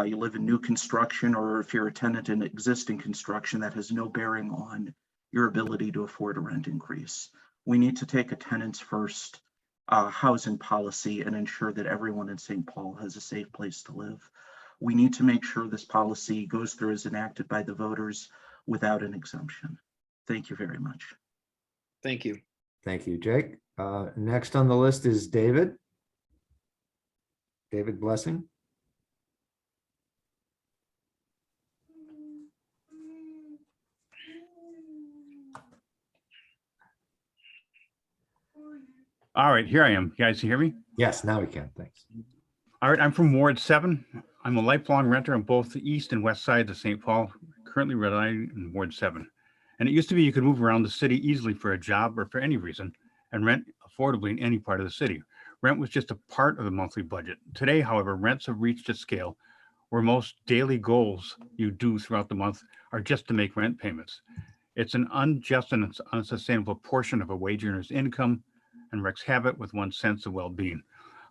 you live in new construction or if you're a tenant in existing construction, that has no bearing on your ability to afford a rent increase. We need to take a tenants first housing policy and ensure that everyone in St. Paul has a safe place to live. We need to make sure this policy goes through as enacted by the voters without an exemption. Thank you very much. Thank you. Thank you, Jake. Next on the list is David. David Blessing. All right, here I am. You guys hear me? Yes, now we can. Thanks. All right, I'm from Ward 7. I'm a lifelong renter on both the east and west sides of St. Paul, currently residing in Ward 7. And it used to be you could move around the city easily for a job or for any reason and rent affordably in any part of the city. Rent was just a part of the monthly budget. Today, however, rents have reached a scale where most daily goals you do throughout the month are just to make rent payments. It's an unjust and unsustainable portion of a wage earner's income and wreaks havoc with one's sense of well-being.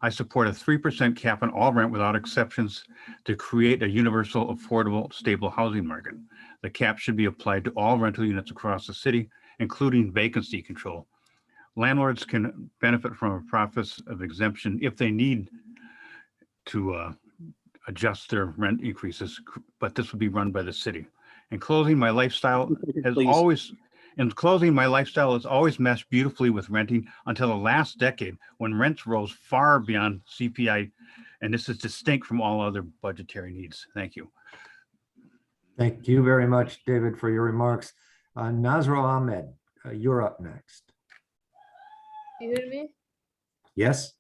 I support a 3% cap on all rent without exceptions to create a universal, affordable, stable housing market. The cap should be applied to all rental units across the city, including vacancy control. Landlords can benefit from a process of exemption if they need to adjust their rent increases, but this would be run by the city. In closing, my lifestyle has always meshed beautifully with renting until the last decade when rents rose far beyond CPI, and this is distinct from all other budgetary needs. Thank you. Thank you very much, David, for your remarks. Nazra Ahmed, you're up next. You hear me? Yes.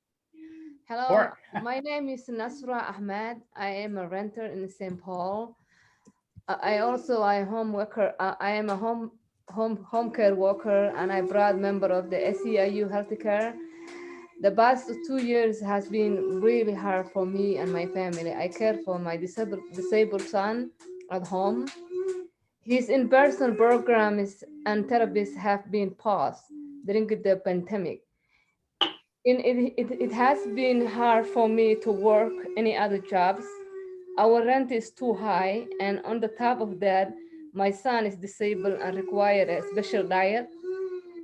Hello, my name is Nasra Ahmed. I am a renter in St. Paul. I am a home care worker, and I'm a proud member of the SEIU Healthcare. The past 2 years has been really hard for me and my family. I care for my disabled son at home. His in-person programs and therapies have been paused during the pandemic. It has been hard for me to work any other jobs. Our rent is too high, and on the top of that, my son is disabled and requires a special diet.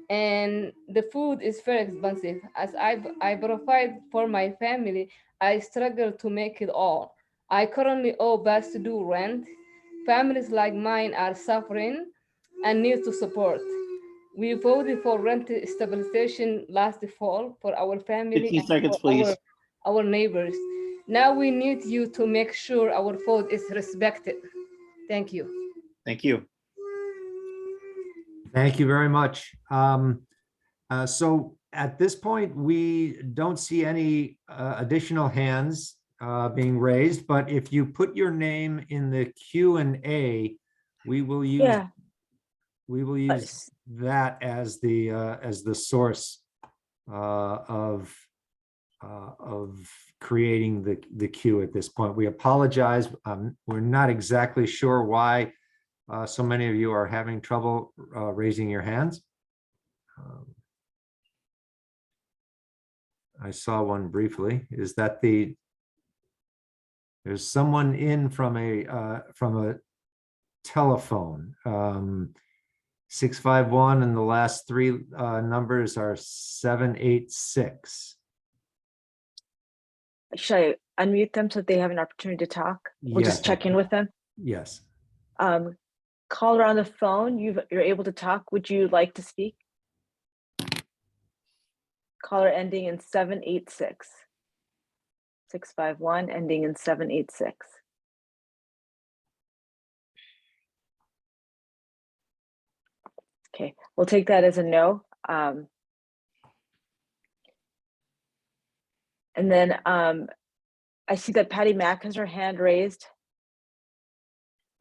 And the food is very expensive. As I provide for my family, I struggle to make it all. I currently owe past due rent. Families like mine are suffering and need to support. We voted for rent stabilization last fall for our family 15 and seconds, for please. our neighbors. Now we need you to make sure our vote is respected. Thank you. Thank you. Thank you very much. So at this point, we don't see any additional hands being raised, but if you put your name in the Q&A, we will use that as the source of creating the queue at this point. We apologize. We're not exactly sure why so many of you are having trouble raising your hands. I saw one briefly. Is that there's someone in from a telephone. 651 and the last three numbers are 786. Should I unmute them so they have an opportunity to talk? We'll just check in with them. Yes. Caller on the phone, you're able to talk. Would you like to speak? Caller ending in 786. 651 ending in 786. Okay, we'll take that as a no. And then I see that Patty Mack has her hand raised.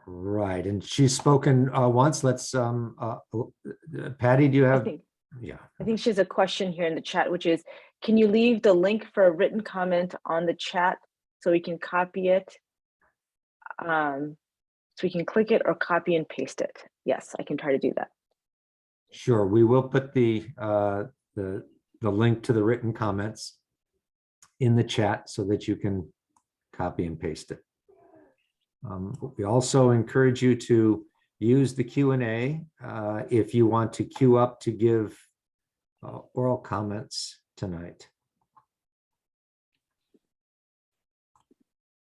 Right, and she's spoken once. Let's, Patty, do you I have? think, Yeah, I think she has a question here in the chat, which is, can you leave the link for a written comment on the chat so we can copy it? So we can click it or copy and paste it. Yes, I can try to do that. sure. We will put the link to the written comments in the chat so that you can copy and paste it. We also encourage you to use the Q&A if you want to queue up to give oral comments tonight.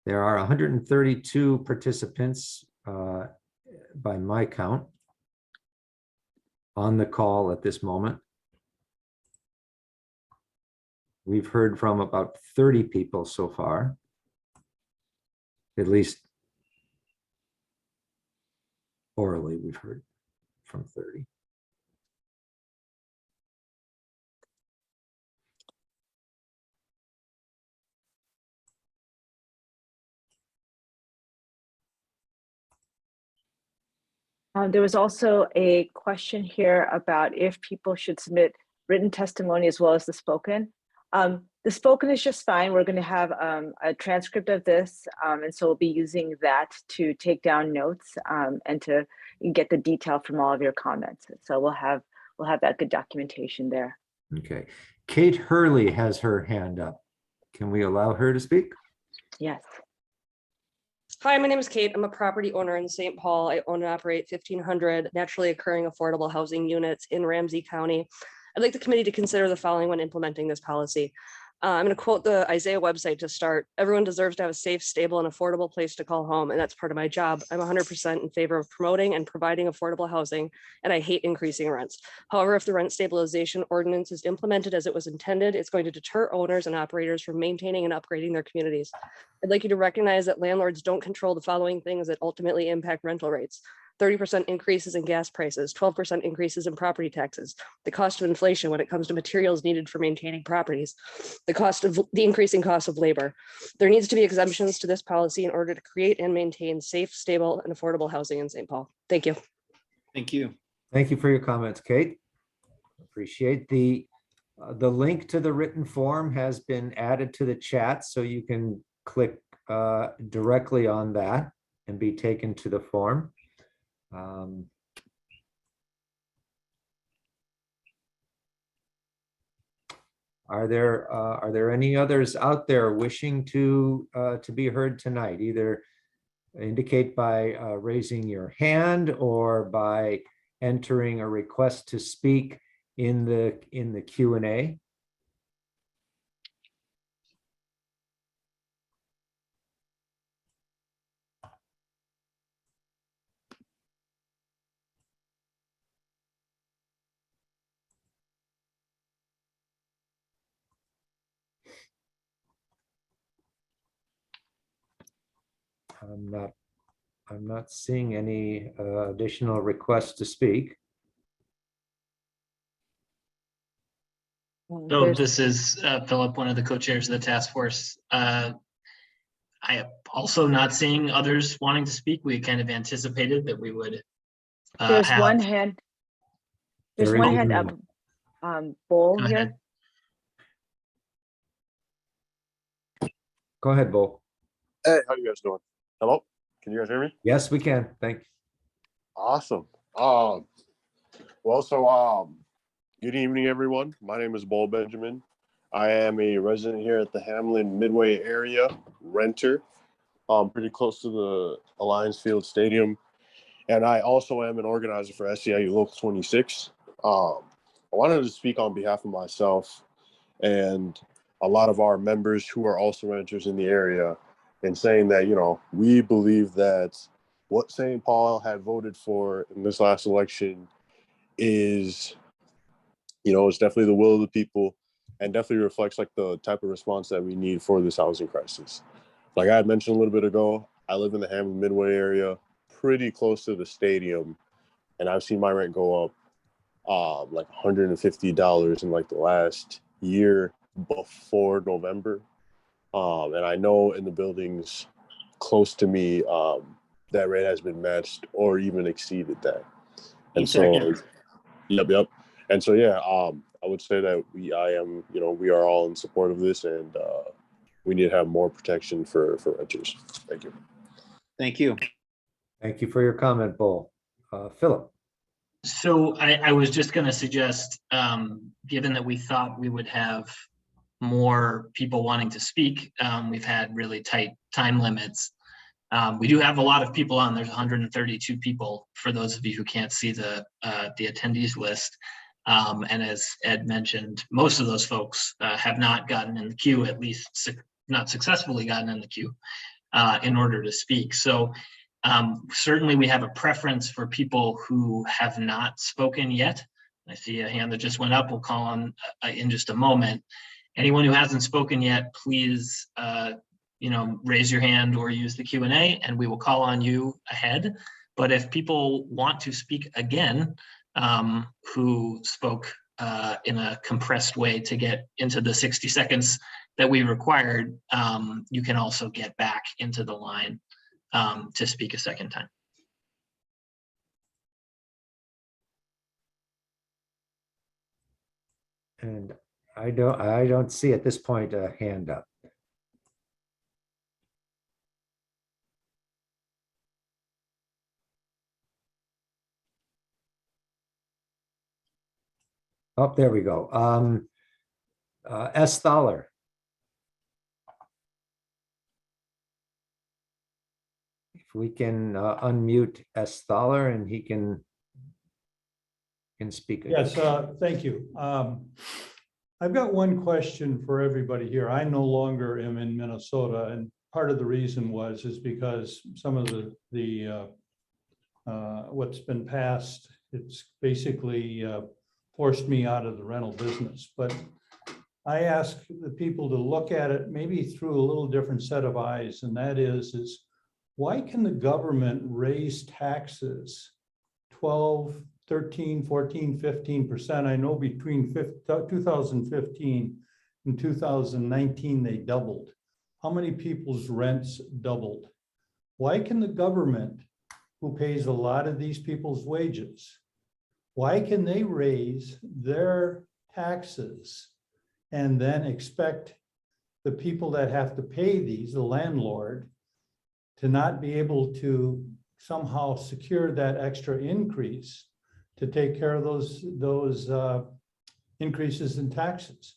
There are 132 participants by my count on the call at this moment. We've heard from about 30 people so far, at least orally we've heard from 30. There was also a question here about if people should submit written testimony as well as the spoken. The spoken is just fine. We're going to have a transcript of this, and so we'll be using that to take down notes and to get the detail from all of your comments. So we'll have that good documentation there. Okay, Kate Hurley has her hand up. Can we allow her to speak? Yes. Hi, my name is Kate. I'm a property owner in St. Paul. I own and operate 1,500 naturally occurring affordable housing units in Ramsey County. I'd like the committee to consider the following when implementing this policy. I'm going to quote the Isaiah website to start. Everyone deserves to have a safe, stable, and affordable place to call home, and that's part of my job. I'm 100% in favor of promoting and providing affordable housing, and I hate increasing rents. However, if the rent stabilization ordinance is implemented as it was intended, it's going to deter owners and operators from maintaining and upgrading their communities. I'd like you to recognize that landlords don't control the following things that ultimately impact rental rates: 30% increases in gas prices, 12% increases in property taxes, the cost of inflation when it comes to materials needed for maintaining properties, the increasing cost of labor. There needs to be exemptions to this policy in order to create and maintain safe, stable, and affordable housing in St. Paul. Thank you. Thank you. Thank you for your comments, Kate. Appreciate the link to the written form has been added to the chat, so you can click directly on that and be taken to the form. Are there any others out there wishing to be heard tonight? Either indicate by raising your hand or by entering a request to speak in the Q&A. I'm not seeing any additional requests to speak. So this is Philip, one of the co-chairs of the task force. I am also not seeing others wanting to speak. We kind of anticipated that we would There's have. one hand. There's one hand up. Bull here. Go ahead, Bo. Hey, how you guys doing? Hello, can you guys hear me? Yes, we can. Thank you. Awesome. Good evening, everyone. My name is Bo Benjamin. I am a resident here at the Hamlin Midway area, renter, pretty close to the Alliance Field Stadium. And I also am an organizer for SEIU Local 26. I wanted to speak on behalf of myself and a lot of our members who are also renters in the area, and saying that, you know, we believe that what St. Paul had voted for in this last election is, you know, it's definitely the will of the people and definitely reflects like the type of response that we need for this housing crisis. Like I had mentioned a little bit ago, I live in the Hamlin Midway area, pretty close to the stadium, and I've seen my rent go up like $150 in like the last year before November. And I know in the buildings close to me, that rate has been matched or even exceeded that. And so, yep. And so, yeah, I would say that we are all in support of this, and we need to have more protection for renters. Thank you. Thank you. Thank you for your comment, Bull. Philip. So I was just going to suggest, given that we thought we would have more people wanting to speak, we've had really tight time limits. We do have a lot of people on. There's 132 people for those of you who can't see the attendees list. And as Ed mentioned, most of those folks have not gotten in the queue, at least not successfully gotten in the queue in order to speak. So certainly we have a preference for people who have not spoken yet. I see a hand that just went up. We'll call on in just a moment. Anyone who hasn't spoken yet, please raise your hand or use the Q&A, and we will call on you ahead. But if people want to speak again, who spoke in a compressed way to get into the 60 seconds that we required, you can also get back into the line to speak a second time. And I don't see at this point a hand up. Oh, there we go. S. Thaler. If we can unmute S. Thaler and he can speak. Yes, thank you. I've got one question for everybody here. I no longer am in Minnesota, and part of the reason is because some of the what's been passed, it's basically forced me out of the rental business. But I ask the people to look at it maybe through a little different set of eyes, and that is why can the government raise taxes 12, 13, 14, 15%? I know between 2015 and 2019, they doubled. How many people's rents doubled? Why can the government, who pays a lot of these people's wages, why can they raise their taxes and then expect the people that have to pay these, the landlord, to not be able to somehow secure that extra increase to take care of those increases in taxes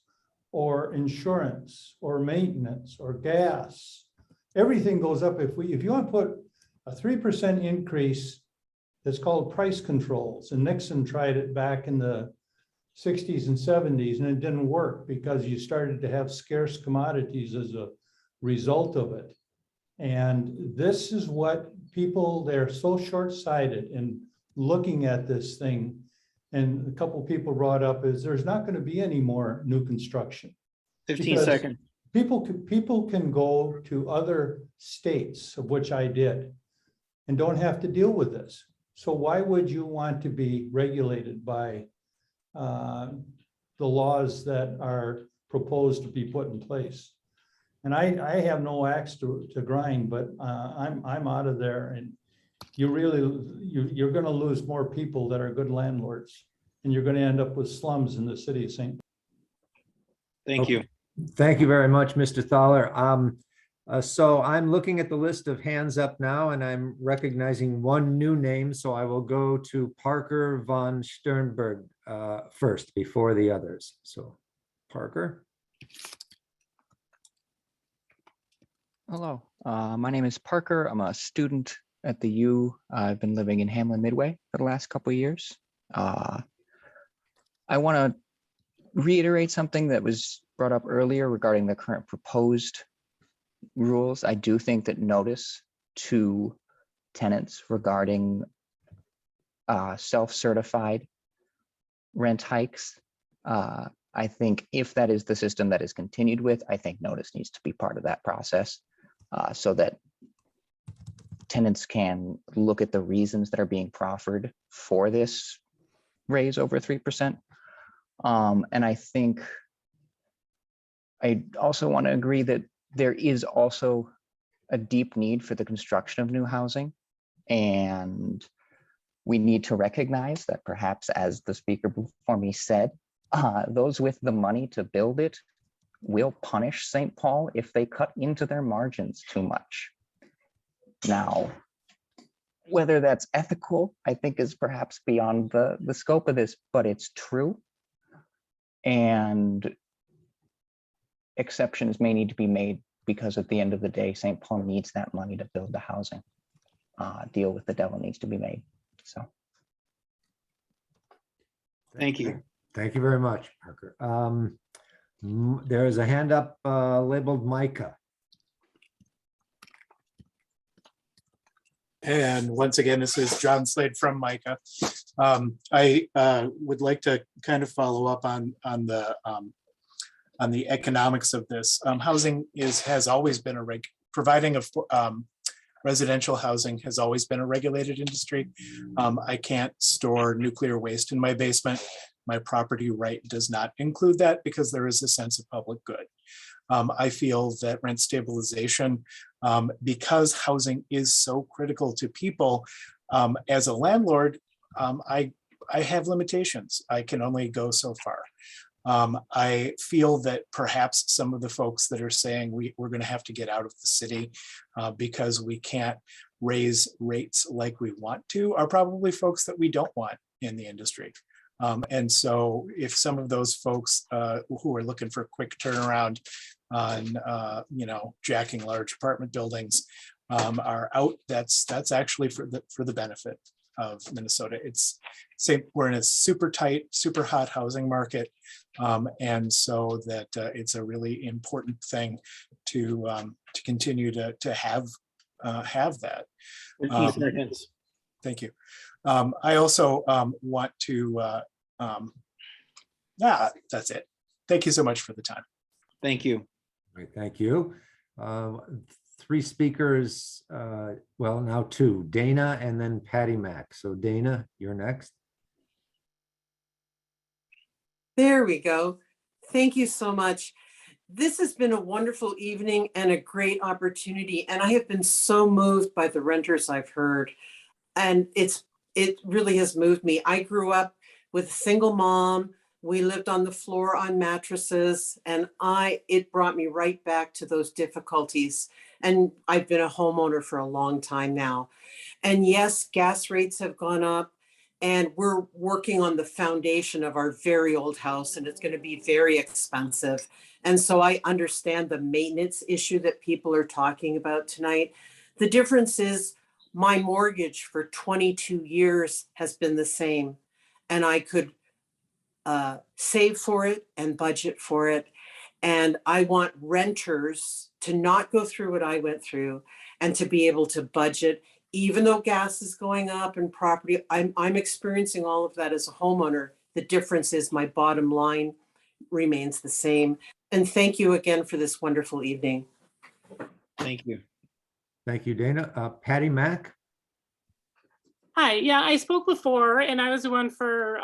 or insurance or maintenance or gas? Everything goes up. If you want to put a 3% increase, that's called price controls, and Nixon tried it back in the 60s and 70s, and it didn't work because you started to have scarce commodities as a result of it. And this is what people, they're so short-sighted in looking at this thing. And a couple of people brought up is there's not going to be any more new construction. 15 seconds. People can go to other states, of which I did, and don't have to deal with this. So why would you want to be regulated by the laws that are proposed to be put in place? And I have no axe to grind, but I'm out of there. And you're going to lose more people that are good landlords, and you're going to end up with slums in the city of St. Thank you. Thank you very much, Mr. Thaler. So I'm looking at the list of hands up now, and I'm recognizing one new name. So I will go to Parker von Sternberg first before the others. So Parker. Hello, my name is Parker. I'm a student at the U. I've been living in Hamlin Midway for the last couple of years. I want to reiterate something that was brought up earlier regarding the current proposed rules. I do think that notice to tenants regarding self-certified rent hikes, I think if that is the system that is continued with, I think notice needs to be part of that process so that tenants can look at the reasons that are being proffered for this raise over 3%. And I think I also want to agree that there is also a deep need for the construction of new housing. And we need to recognize that perhaps, as the speaker before me said, those with the money to build it will punish St. Paul if they cut into their margins too much. Now, whether that's ethical, I think is perhaps beyond the scope of this, but it's true. And exceptions may need to be made because at the end of the day, St. Paul needs that money to build the housing. Deal with the devil needs to be made. So. Thank you. Thank you very much, Parker. There is a hand up labeled Micah. And once again, this is John Slade from Micah. I would like to kind of follow up on the economics of this. Housing has always been providing residential housing has always been a regulated industry. I can't store nuclear waste in my basement. My property right does not include that because there is a sense of public good. I feel that rent stabilization, because housing is so critical to people, as a landlord, I have limitations. I can only go so far. I feel that perhaps some of the folks that are saying we're going to have to get out of the city because we can't raise rates like we want to are probably folks that we don't want in the industry. And so if some of those folks who are looking for a quick turnaround on jacking large apartment buildings are out, that's actually for the benefit of Minnesota. We're in a super tight, super hot housing market. And so that it's a really important thing to continue to have that. 15 seconds. Thank you. I also want to, that's it. Thank you so much for the time. Thank you. All right, thank you. 3 speakers, well, now 2, Dana and then Patty Mack. So Dana, you're next. There we go. Thank you so much. This has been a wonderful evening and a great opportunity. And I have been so moved by the renters I've heard. And it really has moved me. I grew up with a single mom. We lived on the floor on mattresses, and it brought me right back to those difficulties. And I've been a homeowner for a long time now. And yes, gas rates have gone up, and we're working on the foundation of our very old house, and it's going to be very expensive. And so I understand the maintenance issue that people are talking about tonight. The difference is my mortgage for 22 years has been the same, and I could save for it and budget for it. And I want renters to not go through what I went through and to be able to budget, even though gas is going up and property. I'm experiencing all of that as a homeowner. The difference is my bottom line remains the same. And thank you again for this wonderful evening. Thank you. Thank you, Dana. Patty Mack. Hi, yeah, I spoke before and I was the one for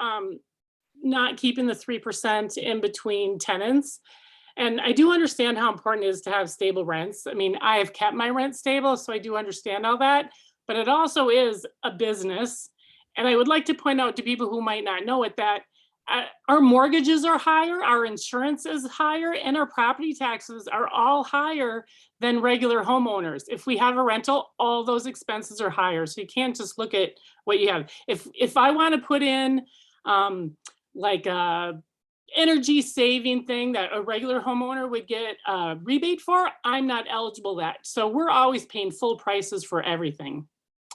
not keeping the 3% in between tenants. And I do understand how important it is to have stable rents. I mean, I have kept my rent stable, so I do understand all that, but it also is a business. And I would like to point out to people who might not know it that our mortgages are higher, our insurance is higher, and our property taxes are all higher than regular homeowners. If we have a rental, all those expenses are higher. So you can't just look at what you have. If I want to put in like a energy saving thing that a regular homeowner would get a rebate for, I'm not eligible that. So we're always paying full prices for everything.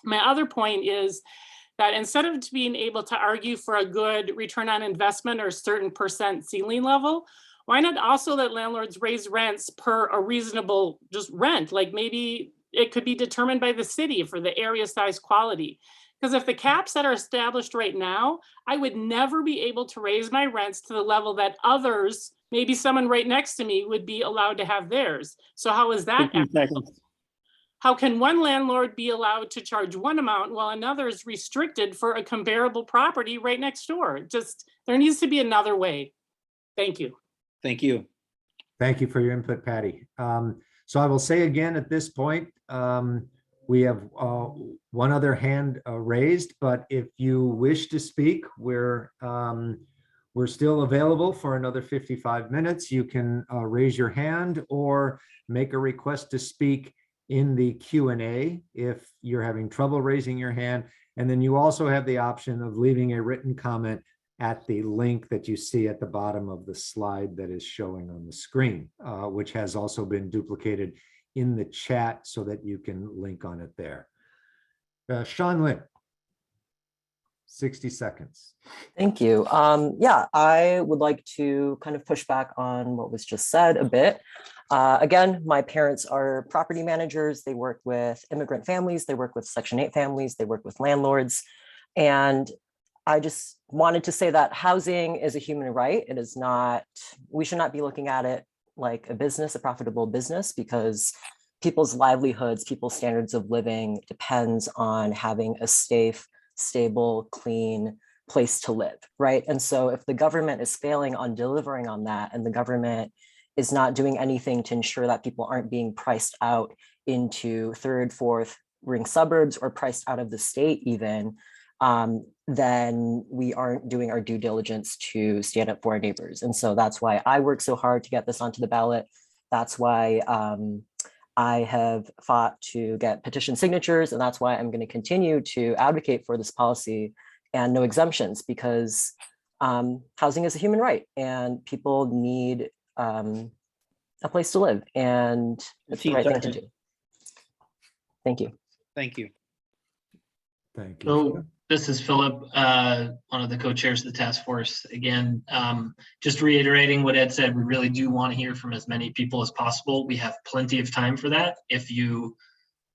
My other point is that instead of being able to argue for a good return on investment or a certain percent ceiling level, why not also let landlords raise rents per a reasonable just rent? Like maybe it could be determined by the city for the area size quality. Because if the caps that are established right now, I would never be able to raise my rents to the level that others, maybe someone right next to me, would be allowed to have theirs. So how is that? 15 seconds. How can one landlord be allowed to charge one amount while another is restricted for a comparable property right next door? Just, there needs to be another way. Thank you. Thank you. Thank you for your input, Patty. So So I will say again at this point, we have one other hand raised, but if you wish to speak, we're still available for another 55 minutes. You can raise your hand or make a request to speak in the Q&A if you're having trouble raising your hand. And then you also have the option of leaving a written comment at the link that you see at the bottom of the slide that is showing on the screen, which has also been duplicated in the chat so that you can link on it there. Sean Lin, 60 seconds. Thank you. Yeah, I would like to kind of push back on what was just said a bit. Again, my parents are property managers. They work with immigrant families. They work with Section 8 families. They work with landlords. And I just wanted to say that housing is a human right. It is not, we should not be looking at it like a business, a profitable business, because people's livelihoods, people's standards of living depends on having a safe, stable, clean place to live, right? And so if the government is failing on delivering on that, and the government is not doing anything to ensure that people aren't being priced out into third, fourth ring suburbs or priced out of the state even, then we aren't doing our due diligence to stand up for our neighbors. And so that's why I work so hard to get this onto the ballot. That's why I have fought to get petition signatures, and that's why I'm going to continue to advocate for this policy and no exemptions, because housing is a human right and people need a place to live, and it's the right thing to do. Thank you. Thank you. Thank you. So this is Philip, one of the co-chairs of the task force. Again, just reiterating what Ed said, we really do want to hear from as many people as possible. We have plenty of time for that. If you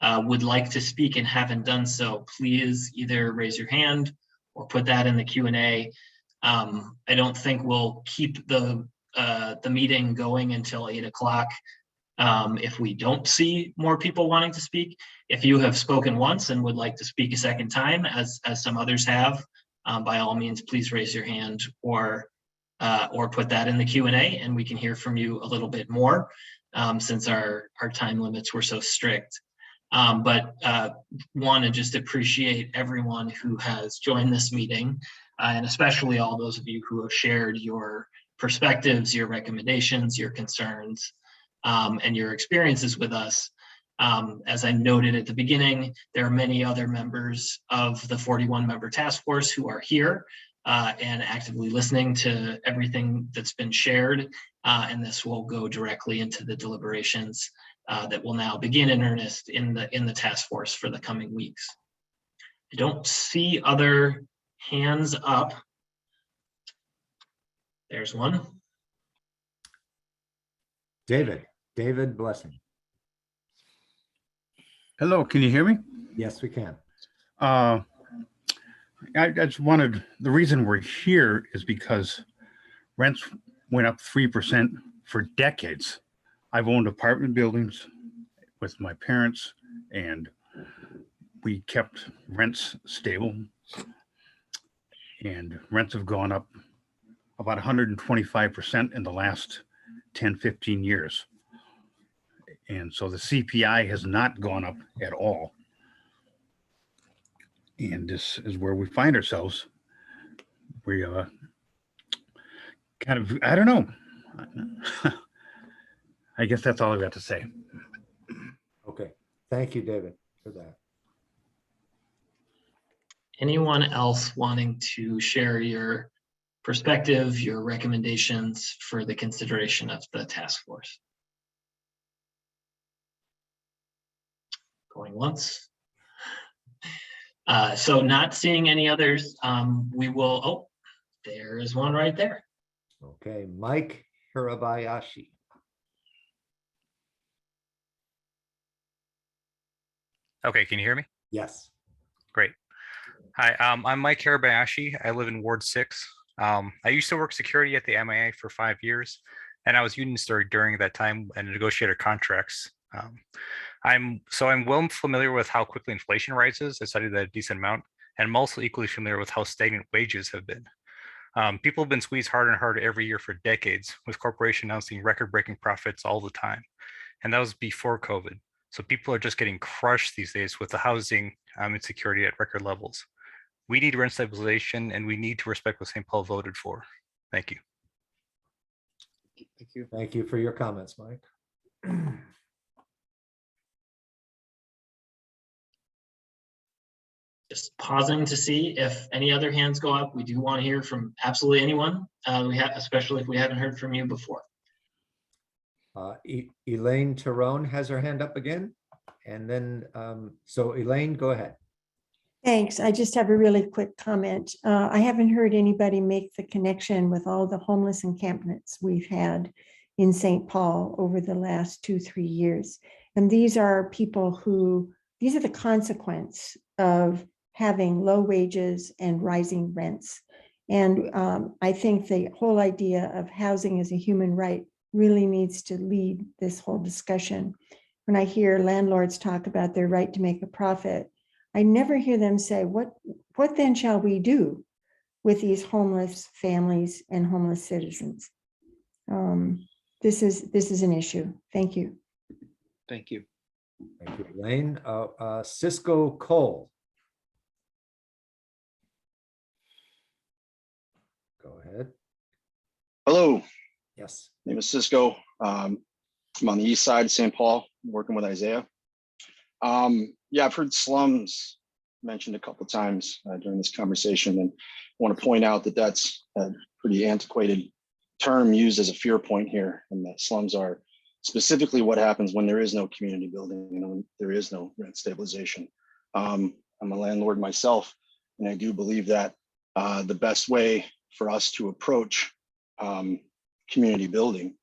would like to speak and haven't done so, please either raise your hand or put that in the Q&A. I don't think we'll keep the meeting going until 8 o'clock. If we don't see more people wanting to speak. If you have spoken once and would like to speak a second time, as some others have, by all means, please raise your hand or put that in the Q&A, and we can hear from you a little bit more, since our time limits were so strict. But want to just appreciate everyone who has joined this meeting, and especially all those of you who have shared your perspectives, your recommendations, your concerns, and your experiences with us. As I noted at the beginning, there are many other members of the 41-member task force who are here and actively listening to everything that's been shared. And this will go directly into the deliberations that will now begin in earnest in the task force for the coming weeks. I don't see other hands up. There's one. David Blessing. Hello, can you hear me? Yes, we can. I just wanted, the reason we're here is because rents went up 3% for decades. I've owned apartment buildings with my parents, and we kept rents stable, and rents have gone up about 125% in the last 10, 15 years. And so the CPI has not gone up at all. And this is where we find ourselves. We kind of, I don't know. I guess that's all I've got to say. Okay. Thank you, David, for that. Anyone else wanting to share your perspective, your recommendations for the consideration of the task force? Going once. So not seeing any others, we will, oh, there is one right there. Okay, Mike Hirabayashi. Okay, can you hear me? Yes. Great. Hi, I'm Mike Hirabayashi. I live in Ward 6. I used to work security at the MIA for 5 years, and I was union started during that time and negotiated contracts. I'm well familiar with how quickly inflation rises. I studied that a decent amount, and I'm also equally familiar with how stagnant wages have been. People have been squeezed harder and harder every year for decades, with corporations announcing record-breaking profits all the time. and that was before COVID. So people are just getting crushed these days with the housing insecurity at record levels. We need rent stabilization, and we need to respect what St. Paul voted for. Thank you. Thank you. Thank you for your comments, Mike. Just pausing to see if any other hands go up. We do want to hear from absolutely anyone. Especially if we haven't heard from you before. Elaine Tyrone has her hand up again. And then, so Elaine, go ahead. Thanks. I just have a really quick comment. I haven't heard anybody make the connection with all the homeless encampments we've had in St. Paul over the last 2-3 years. And these are people who, these are the consequence of having low wages and rising rents. And I think the whole idea of housing as a human right really needs to lead this whole discussion. When I hear landlords talk about their right to make a profit, I never hear them say, what then shall we do with these homeless families and homeless citizens? This is an issue. Thank you. Thank you. Thank you, Elaine. Cisco Cole. Go ahead. Hello. Yes. My name is Cisco. I'm on the east side of St. Paul, working with Isaiah. Yeah, I've heard slums mentioned a couple of times during this conversation, and I want to point out that that's a pretty antiquated term used as a fear point here, and that slums are specifically what happens when there is no community building and when there is no rent stabilization. I'm a landlord myself, and I do believe that the best way for us to approach community building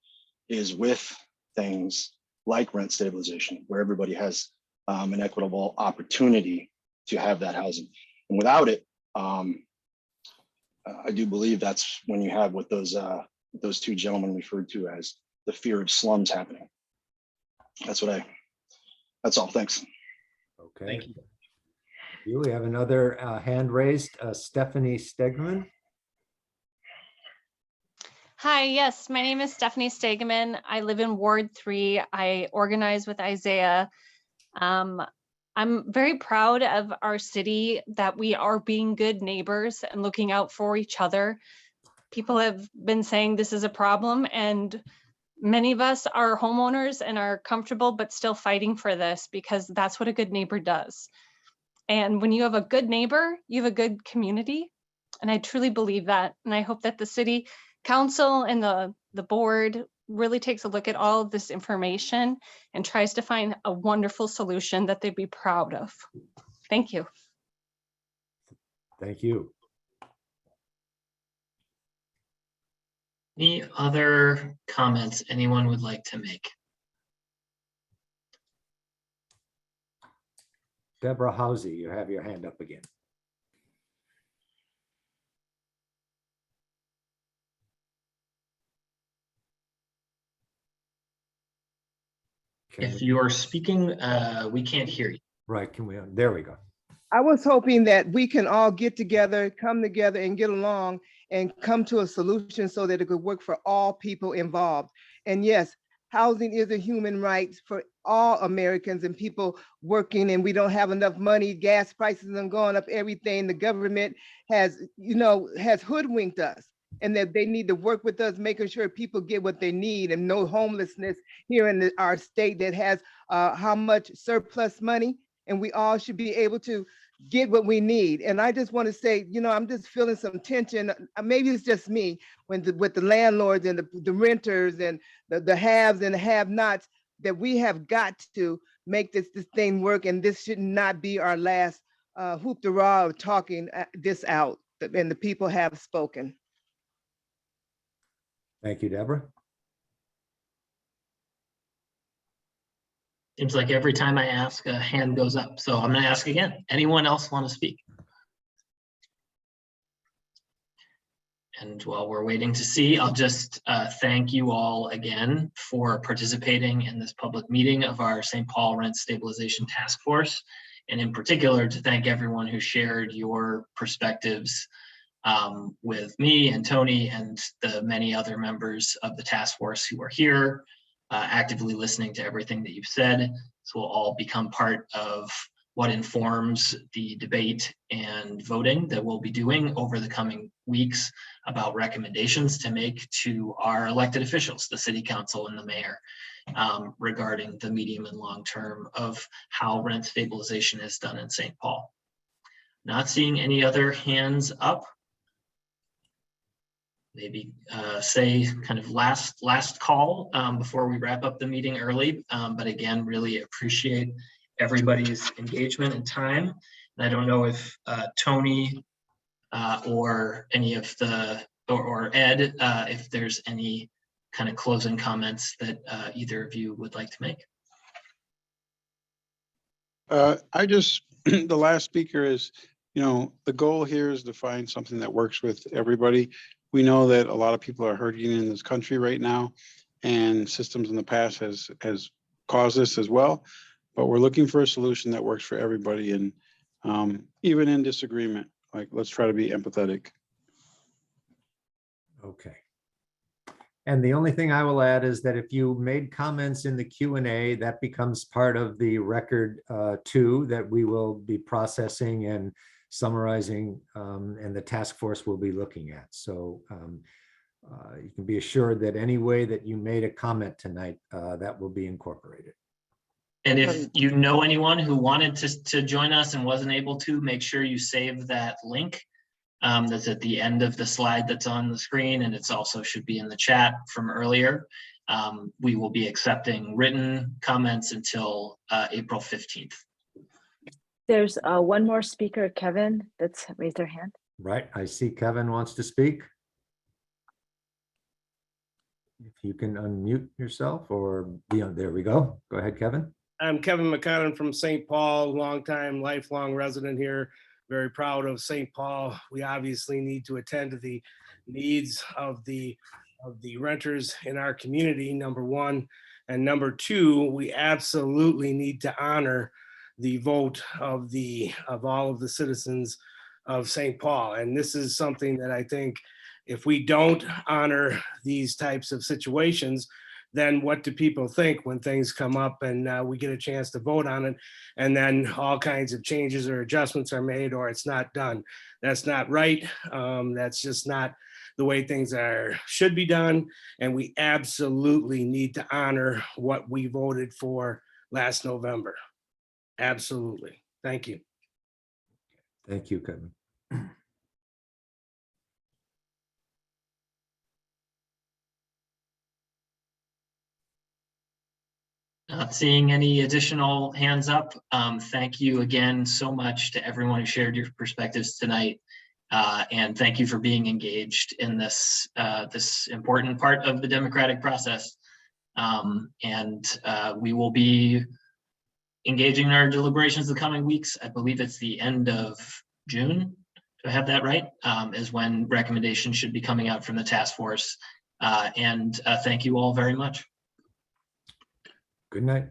is with things like rent stabilization, where everybody has an equitable opportunity to have that housing. And without it, I do believe that's when you have what those two gentlemen referred to as the fear of slums happening. That's all. Thanks. Okay. Thank you. We have another hand raised, Stephanie Stegman. Hi, yes, my name is Stephanie Stegeman. I live in Ward 3. I organize with Isaiah. I'm very proud of our city that we are being good neighbors and looking out for each other. People have been saying this is a problem, and many of us are homeowners and are comfortable but still fighting for this because that's what a good neighbor does. And when you have a good neighbor, you have a good community. And I truly believe that. And I hope that the city council and the board really takes a look at all of this information and tries to find a wonderful solution that they'd be proud of. Thank you. Thank you. Any other comments anyone would like to make? Deborah Housey, you have your hand up again. If you are speaking, we can't hear you. Right, there we go. I was hoping that we can all get together, come together and get along and come to a solution so that it could work for all people involved. And yes, housing is a human right for all Americans and people working, and we don't have enough money. Gas prices are going up, everything. The government has hoodwinked us, and that they need to work with us, making sure people get what they need and no homelessness here in our state that has how much surplus money, and we all should be able to get what we need. And I just want to say, I'm just feeling some tension. Maybe it's just me with the landlords and the renters and the haves and the have-nots, that we have got to make this thing work. And this should not be our last hoop-de-rah of talking this out. And the people have spoken. Thank you, Deborah. Seems like every time I ask, a hand goes up. So I'm going to ask again. Anyone else want to speak? And while we're waiting to see, I'll just thank you all again for participating in this public meeting of our St. Paul Rent Stabilization Task Force, and in particular to thank everyone who shared your perspectives with me and Tony and the many other members of the task force who are here actively listening to everything that you've said. This will all become part of what informs the debate and voting that we'll be doing over the coming weeks about recommendations to make to our elected officials, the city council and the mayor, regarding the medium and long term of how rent stabilization is done in St. Paul. Not seeing any other hands up. Maybe say kind of last call before we wrap up the meeting early. But again, really appreciate everybody's engagement and time. And I don't know if Tony or any of the, or Ed, if there's any kind of closing comments that either of you would like to make. The last speaker is, the goal here is to find something that works with everybody. We know that a lot of people are hurting in this country right now, and systems in the past has caused this as well. But we're looking for a solution that works for everybody, and even in disagreement, like, let's try to be empathetic. Okay. And the only thing I will add is that if you made comments in the Q&A, that becomes part of the record too, that we will be processing and summarizing, and the task force will be looking at. So you can be assured that any way that you made a comment tonight, that will be incorporated. And if you know anyone who wanted to join us and wasn't able to, make sure you save that link. That's at the end of the slide that's on the screen, and it's also should be in the chat from earlier. We will be accepting written comments until April 15th. There's one more speaker, Kevin, that's raised their hand. Right, I see Kevin wants to speak. If you can unmute yourself or be on, there we go. Go ahead, Kevin. I'm Kevin McConnell from St. Paul, longtime, lifelong resident here. Very proud of St. Paul. We obviously need to attend to the needs of the renters in our community, number one. And number two, we absolutely need to honor the vote of all of the citizens of St. Paul. And this is something that I think if we don't honor these types of situations, then what do people think when things come up and we get a chance to vote on it, and then all kinds of changes or adjustments are made or it's not done? That's not right. That's just not the way things should be done. And we absolutely need to honor what we voted for last November. Absolutely. Thank you. Thank you, Kevin. Not seeing any additional hands up. Thank you again so much to everyone who shared your perspectives tonight. And thank you for being engaged in this important part of the democratic process. We will be engaging in our deliberations the coming weeks. I believe it's the end of June. Do I have that right? Is when recommendations should be coming out from the task force. Thank you all very much. Good night.